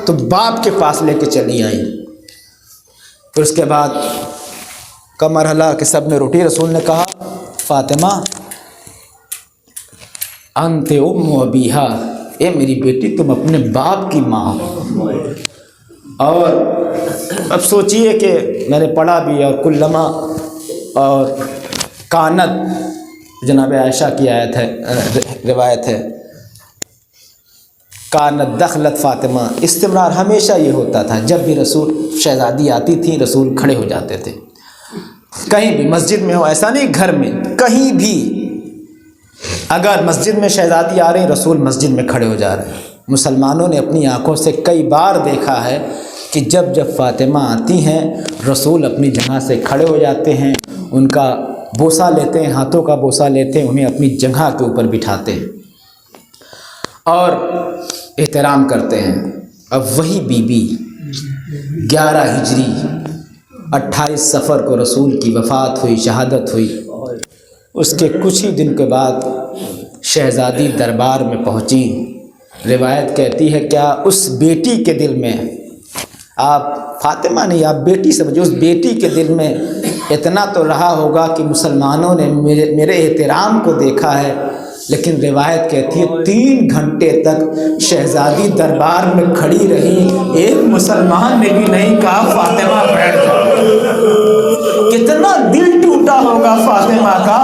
تو باپ کے پاس لے کے چلی آئی. پھر اس کے بعد کا مرحلہ کہ سب نے روٹی، رسول نے کہا فاطمہ انت ام ابیہا، اے میری بیٹی تم اپنے باپ کی ماں ہو. اور اب سوچئے کہ میں نے پڑھا بھی اور کلما اور کانت جناب عائشہ کی آیت ہے، روایت ہے، کانت دخلت فاطمہ. استمرار ہمیشہ یہ ہوتا تھا، جب بھی رسول شہزادی آتی تھی رسول کھڑے ہو جاتے تھے. کہیں بھی مسجد میں ہو، ایسا نہیں گھر میں، کہیں بھی اگر مسجد میں شہزادی آ رہی رسول مسجد میں کھڑے ہو جا رہے ہیں. مسلمانوں نے اپنی آنکھوں سے کئی بار دیکھا ہے کہ جب جب فاطمہ آتی ہیں رسول اپنی جگہ سے کھڑے ہو جاتے ہیں، ان کا بوسہ لیتے ہیں، ہاتھوں کا بوسہ لیتے ہیں، انہیں اپنی جگہ کے اوپر بٹھاتے ہیں اور احترام کرتے ہیں. اب وہی بی بی 11 ہجری 28 صفر کو رسول کی وفات ہوئی، شہادت ہوئی. اس کے کچھ ہی دن کے بعد شہزادی دربار میں پہنچی. روایت کہتی ہے کیا اس بیٹی کے دل میں، آپ فاطمہ نہیں آپ بیٹی سمجھو، اس بیٹی کے دل میں اتنا تو رہا ہوگا کہ مسلمانوں نے میرے احترام کو دیکھا ہے. لیکن روایت کہتی ہے 3 گھنٹے تک شہزادی دربار میں کھڑی رہی، ایک مسلمان نے بھی نہیں کہا فاطمہ بیٹھ جاؤ. کتنا دل ٹوٹا ہوگا فاطمہ کا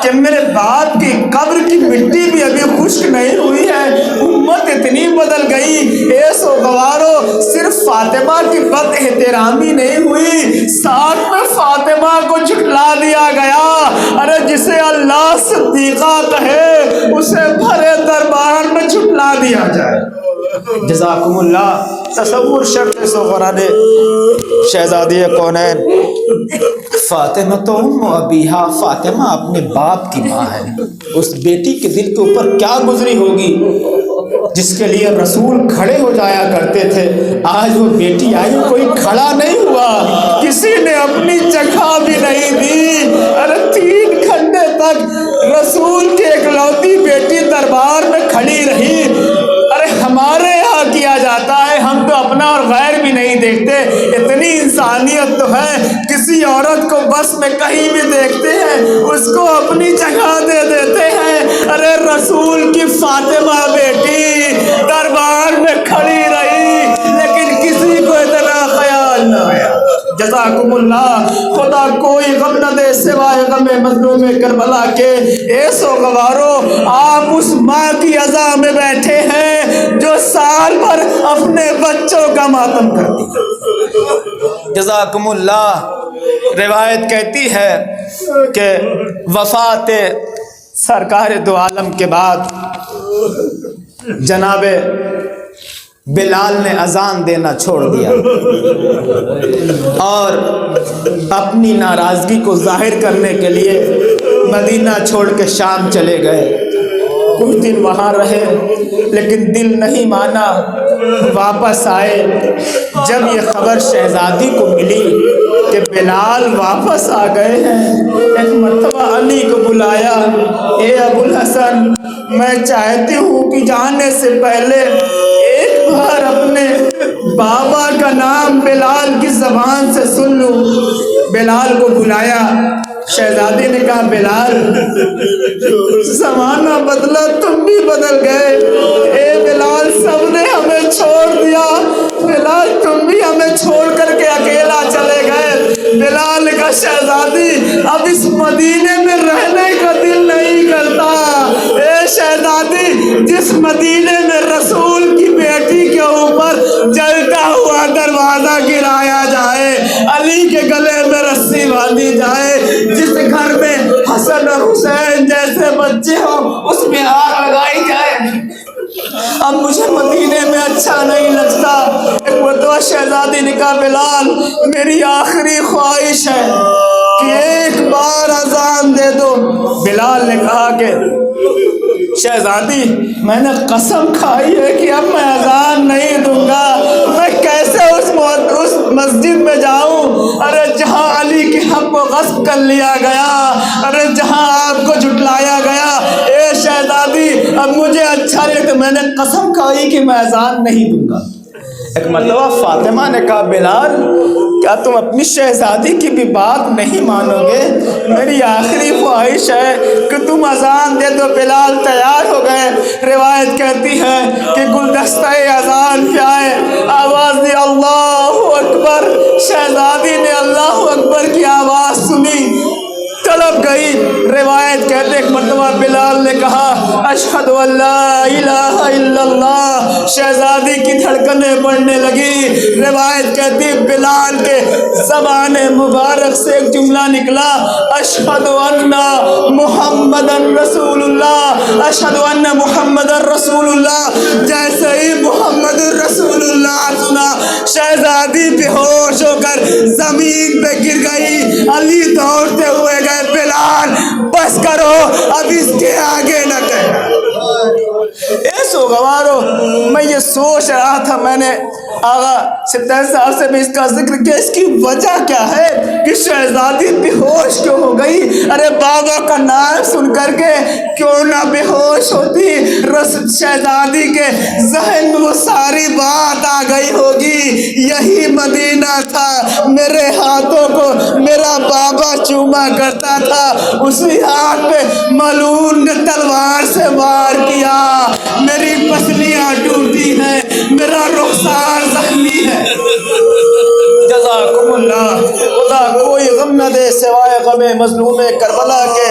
کہ میرے باپ کی قبر کی مٹی بھی ابھی خشک نہیں ہوئی ہے. امت اتنی بدل گئی، اے سوگوارو صرف فاطمہ کی بد احترامی نہیں ہوئی، ساتھ میں فاطمہ کو جھٹلا دیا گیا. ارے جسے اللہ صدیقہ کہے اسے بھرے دربار میں جھٹلا دیا جائے. جزاکم اللہ. تصور شرط صغرا نے شہزادی کونین فاطمہ تو ام ابیہا، فاطمہ اپنے باپ کی ماں ہے. اس بیٹی کے دل کے اوپر کیا گزری ہوگی جس کے لیے رسول کھڑے ہو جایا کرتے تھے، آج وہ بیٹی آئی کوئی کھڑا نہیں ہوا، کسی نے اپنی جگہ بھی نہیں دی۔ ارے 3 گھنٹے تک رسول کی اکلوتی بیٹی دربار میں کھڑی رہی۔ ارے ہمارے یہاں کیا جاتا ہے، ہم تو اپنا اور غیر بھی نہیں دیکھتے، اتنی انسانیت تو ہے، کسی عورت کو بس میں کہیں بھی دیکھتے ہیں اس کو اپنی جگہ دے دیتے ہیں۔ ارے رسول کی فاطمہ بیٹی دربار میں کھڑی رہی لیکن کسی کو اتنا خیال نہ آیا۔ جزاکم اللہ، خدا کوئی غم نہ دے سوائے غم مظلوم کربلا کے۔ اے سوگوارو، آپ اس ماں کی عزا میں بیٹھے ہیں جو سال بھر اپنے بچوں کا ماتم کرتی ہے۔ جزاکم اللہ۔ روایت کہتی ہے کہ وفات سرکار دو عالم کے بعد جناب بلال نے اذان دینا چھوڑ دیا اور اپنی ناراضگی کو ظاہر کرنے کے لیے مدینہ چھوڑ کے شام چلے گئے۔ کچھ دن وہاں رہے لیکن دل نہیں مانا، واپس آئے۔ جب یہ خبر شہزادی کو ملی کہ بلال واپس آ گئے ہیں، ایک مرتبہ علی کو بلایا، اے ابو الحسن، میں چاہتی ہوں کہ جانے سے پہلے ایک بار اپنے بابا کا نام بلال کی زبان سے سن لوں۔ بلال کو بلایا، شہزادی نے کہا بلال، زمانہ بدلا تم بھی بدل گئے، اے بلال سب نے ہمیں چھوڑ دیا، بلال تم بھی ہمیں چھوڑ کر کے اکیلا چلے گئے۔ بلال نے کہا شہزادی اب اس مدینے میں رہنے کا دل نہیں کرتا۔ اے شہزادی، جس مدینے میں رسول کی بیٹی کے اوپر جلتا ہوا دروازہ گرایا جائے، علی کے گلے میں رسی باندھی جائے، جس گھر میں حسن اور حسین جیسے بچے ہوں اس میں آگ لگائی جائے، اب مجھے مدینے میں اچھا نہیں لگتا۔ ایک مرتبہ شہزادی نے کہا بلال میری آخری خواہش ہے کہ ایک بار اذان دے دو۔ بلال نے کہا کہ شہزادی میں نے قسم کھائی ہے کہ اب میں اذان نہیں دوں گا، میں کیسے اس مسجد میں جاؤں، ارے جہاں علی کے حق کو غصب کر لیا گیا، ارے جہاں آپ کو جھٹلایا گیا۔ اے شہزادی اب مجھے اچھا نہیں لگتا، میں نے قسم کھائی کہ میں اذان نہیں دوں گا۔ ایک مرتبہ فاطمہ نے کہا بلال کیا تم اپنی شہزادی کی بھی بات نہیں مانو گے؟ میری آخری خواہش ہے کہ تم اذان دے دو۔ بلال تیار ہو گئے۔ روایت کہتی ہے کہ گلدستہ اذان پہ آئے، آواز دی اللہ اکبر، شہزادی نے اللہ اکبر کی آواز سنی، تڑپ گئی۔ روایت کہتے ایک مرتبہ بلال نے کہا اشہد ان لا الہ الا اللہ، شہزادی کی دھڑکنیں بڑھنے لگی۔ روایت کہتی بلال کے زبان مبارک سے ایک جملہ نکلا، اشہد ان محمد رسول اللہ، اشہد ان محمد رسول اللہ۔ جیسے ہی محمد رسول اللہ سنا، شہزادی بے ہوش ہو کر زمین پہ گر گئی۔ علی دوڑتے ہوئے گئے، بلال بس کرو اب اس کے آگے نہ کہنا۔ اے سوگوارو، میں یہ سوچ رہا تھا، میں نے آغا ستر صاحب سے بھی اس کا ذکر کیا، اس کی وجہ کیا ہے کہ شہزادی بے ہوش کیوں ہو گئی؟ ارے بابا کا نام سن کر کے کیوں نہ بے ہوش ہوتی؟ شہزادی کے ذہن میں وہ ساری بات آ گئی ہوگی، یہی مدینہ تھا، میرے ہاتھوں کو میرا بابا چوما کرتا تھا، اسی ہاتھ پہ ملعون نے تلوار سے وار کیا، میری پسلیاں ٹوٹی ہیں، میرا رخسار زخمی ہے۔ جزاکم اللہ۔ خدا کوئی غم نہ دے سوائے غم مظلوم کربلا کے۔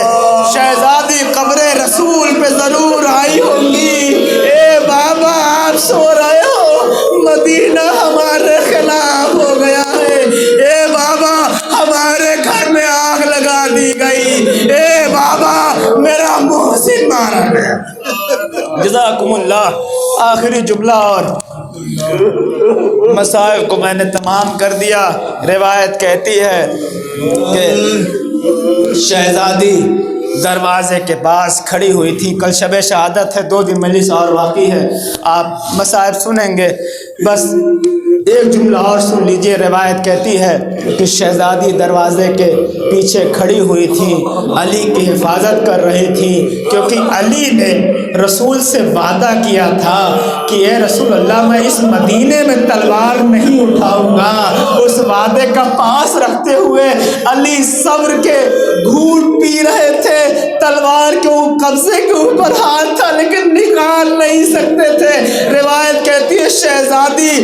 شہزادی قبر رسول پہ ضرور آئی ہوں گی، اے بابا آپ سو رہے ہو، مدینہ ہمارے خلاف ہو گیا ہے، اے بابا ہمارے گھر میں آگ لگا دی گئی، اے بابا میرا محسن مارا گیا۔ جزاکم اللہ۔ آخری جملہ اور مسائل کو میں نے تمام کر دیا۔ روایت کہتی ہے کہ شہزادی دروازے کے پاس کھڑی ہوئی تھی. کل شب شہادت ہے, 2 دن مجلس اور باقی ہے, آپ مصائب سنیں گے. بس ایک جملہ اور سن لیجئے. روایت کہتی ہے کہ شہزادی دروازے کے پیچھے کھڑی ہوئی تھی, علی کی حفاظت کر رہی تھی, کیونکہ علی نے رسول سے وعدہ کیا تھا کہ اے رسول اللہ میں اس مدینے میں تلوار نہیں اٹھاؤں گا. اس وعدے کا پاس رکھتے ہوئے علی صبر کے گھونٹ پی رہے تھے. تلوار کے قبضے کے اوپر ہاتھ تھا لیکن نکال نہیں سکتے تھے. روایت کہتی ہے شہزادی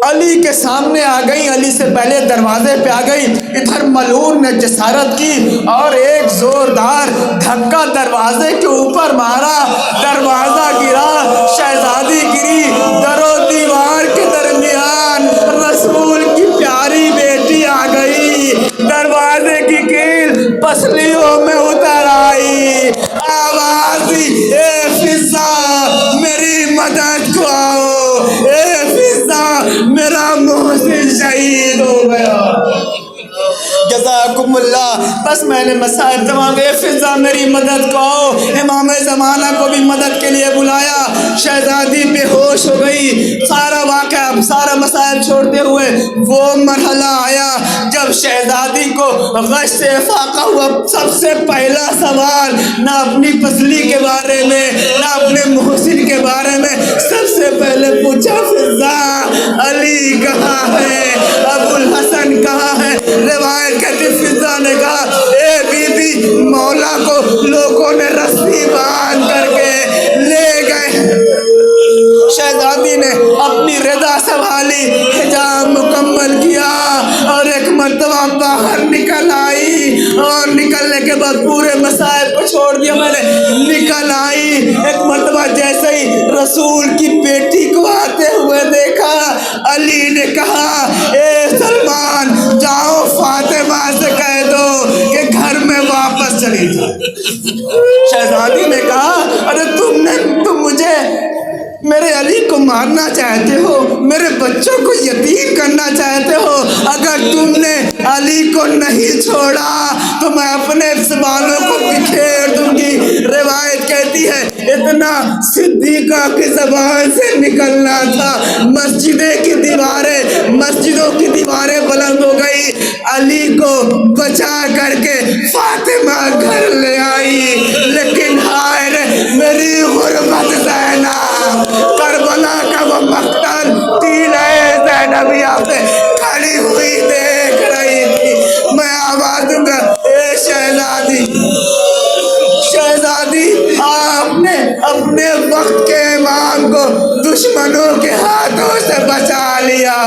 علی کے سامنے آ گئی, علی سے پہلے دروازے پہ آ گئی. ادھر ملعون نے جسارت کی اور ایک زوردار دھکا دروازے کے اوپر مارا, دروازہ گرا, شہزادی گری. در و دیوار کے درمیان رسول کی پیاری بیٹی آ گئی, دروازے کی کیل پسلیوں میں اتر آئی. آواز دی اے فضا میری مدد کو آؤ, اے فضا میرا محسن شہید ہو گیا. جزاکم اللہ. بس میں نے مسائل تمام گئے. فضا میری مدد کو آؤ. امام زمانہ کو بھی مدد کے لیے بلایا. شہزادی بے ہوش ہو گئی. سارا واقعہ سارا مسائل چھوڑتے ہوئے وہ مرحلہ آیا جب شہزادی کو غش سے افاقہ ہوا. سب سے پہلا سوال نہ اپنی پسلی کے بارے میں نہ اپنے محسن کے بارے میں, سب سے پہلے پوچھا فضا علی کہاں ہے, ابو الحسن کہاں ہے. روایت کہتی فضا نے کہا اے بی بی مولا کو لوگوں نے رسی باندھ کر کے لے گئے. شہزادی نے اپنی رضا سنبھالی, حجاب مکمل کیا اور ایک مرتبہ باہر نکل آئی. اور نکلنے کے بعد پورے مسائل کو چھوڑ دیا میں نے. نکل آئی ایک مرتبہ جیسے ہی رسول کی بیٹی کو آتے ہوئے دیکھا, علی نے کہا اے سلمان جاؤ فاطمہ سے کہہ دو کہ گھر میں واپس چلی جائے. شہزادی نے کہا ارے تم مجھے میرے علی کو مارنا چاہتے ہو, میرے بچوں کو یتیم کرنا چاہتے ہو. اگر تم نے علی کو نہیں چھوڑا تو میں اپنے بالوں کو بکھیر دوں گی. روایت کہتی ہے اتنا صدیقہ کی زبان سے نکلنا تھا, مسجدوں کی دیواریں بلند ہو گئی. علی کو بچا کر کے فاطمہ گھر لے آئی. لیکن ہائے رے میری غربت زینب, کربلا کا وہ مقتل تیلے زینبیہ پہ کھڑی ہوئی دیکھ رہی تھی. میں آواز دوں گا اے شہزادی, شہزادی آپ نے اپنے وقت کے امام کو دشمنوں کے ہاتھوں سے بچا لیا.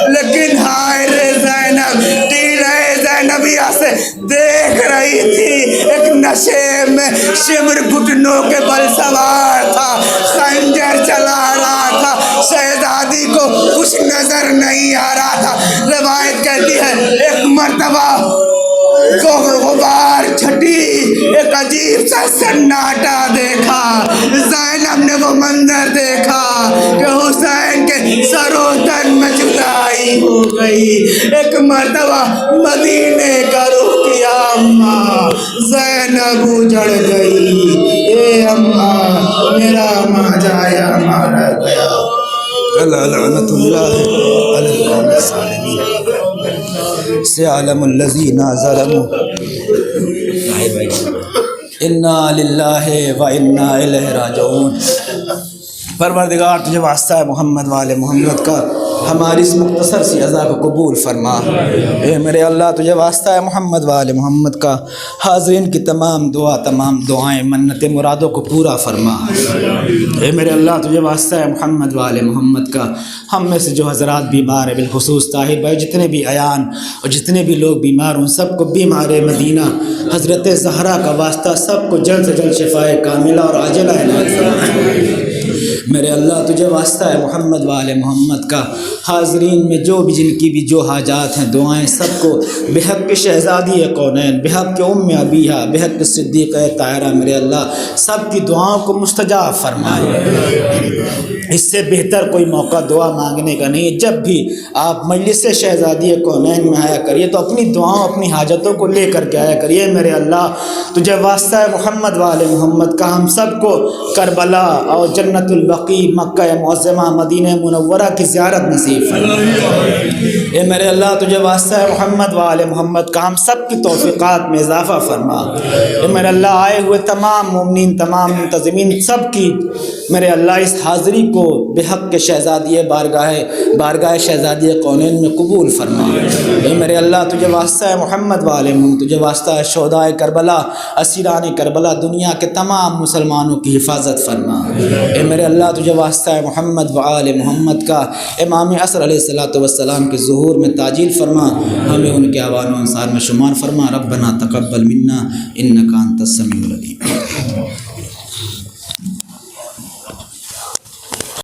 لیکن ہائے رے زینب تیلے زینبیہ سے دیکھ رہی تھی. ایک نشے میں شمر گھٹنوں کے بل سوار تھا, خنجر چلا رہا تھا. شہزادی کو کچھ نظر نہیں آ رہا تھا. روایت کہتی ہے ایک مرتبہ غبار چھٹی, ایک عجیب سا سناٹا دیکھا. زینب نے وہ منظر دیکھا کہ حسین کے سر و تن میں جدائی ہو گئی. ایک مرتبہ مدینے کا رخ کیا, اماں زینب اجڑ گئی. اے اماں میرا ماں جایا مارا گیا. لعنت اللہ علی القوم الظالمین. سیعلم الذین ظلموا انا للہ و انا الیہ راجعون. پروردگار تجھے واسطہ ہے محمد والے محمد کا ہماری اس مختصر سی عزا کو قبول فرما. اے میرے اللہ تجھے واسطہ ہے محمد والے محمد کا حاضرین کی تمام دعائیں منت مرادوں کو پورا فرما. اے میرے اللہ تجھے واسطہ ہے محمد والے محمد کا ہم میں سے جو حضرات بیمار ہیں, بالخصوص طاہر بھائی, جتنے بھی ایان اور جتنے بھی لوگ بیمار ہوں, سب کو بیمار مدینہ حضرت زہرا کا واسطہ سب کو جلد سے جلد شفائے کاملہ اور عاجلہ عنایت فرما. میرے اللہ تجھے واسطہ ہے محمد وآل محمد کا حاضرین میں جو بھی جن کی بھی جو حاجات ہیں دعائیں سب کو بحق شہزادی کونین بحق ام ابیہا بحق صدیقہ طاہرہ میرے اللہ سب کی دعاؤں کو مستجاب فرمائے۔ اس سے بہتر کوئی موقع دعا مانگنے کا نہیں ہے۔ جب بھی آپ مجلس شہزادی کونین میں آیا کریے تو اپنی دعاؤں اپنی حاجتوں کو لے کر کے آیا کریے۔ میرے اللہ تجھے واسطہ ہے محمد وآل محمد کا ہم سب کو کربلا اور جنت البقیع مکہ معظمہ مدینہ منورہ کی زیارت نصیب فرما۔ اے میرے اللہ تجھے واسطہ ہے محمد وآل محمد کا ہم سب کی توفیقات میں اضافہ فرما۔ اے میرے اللہ آئے ہوئے تمام مومنین تمام منتظمین سب کی میرے اللہ اس حاضری کو بحق شہزادی بارگاہ شہزادی کونین میں قبول فرما۔ اے میرے اللہ تجھے واسطہ ہے محمد وآل محمد تجھے واسطہ ہے شہداء کربلا اسیران کربلا دنیا کے تمام مسلمانوں کی حفاظت فرما۔ اے میرے اللہ تجھے واسطہ ہے محمد وآل محمد کا امام عصر علیہ السلام کے ظہور میں تاجیل فرما، ہمیں ان کے آوان و انصار میں شمار فرما۔ ربنا تقبل منا انک انت السمیع العلیم۔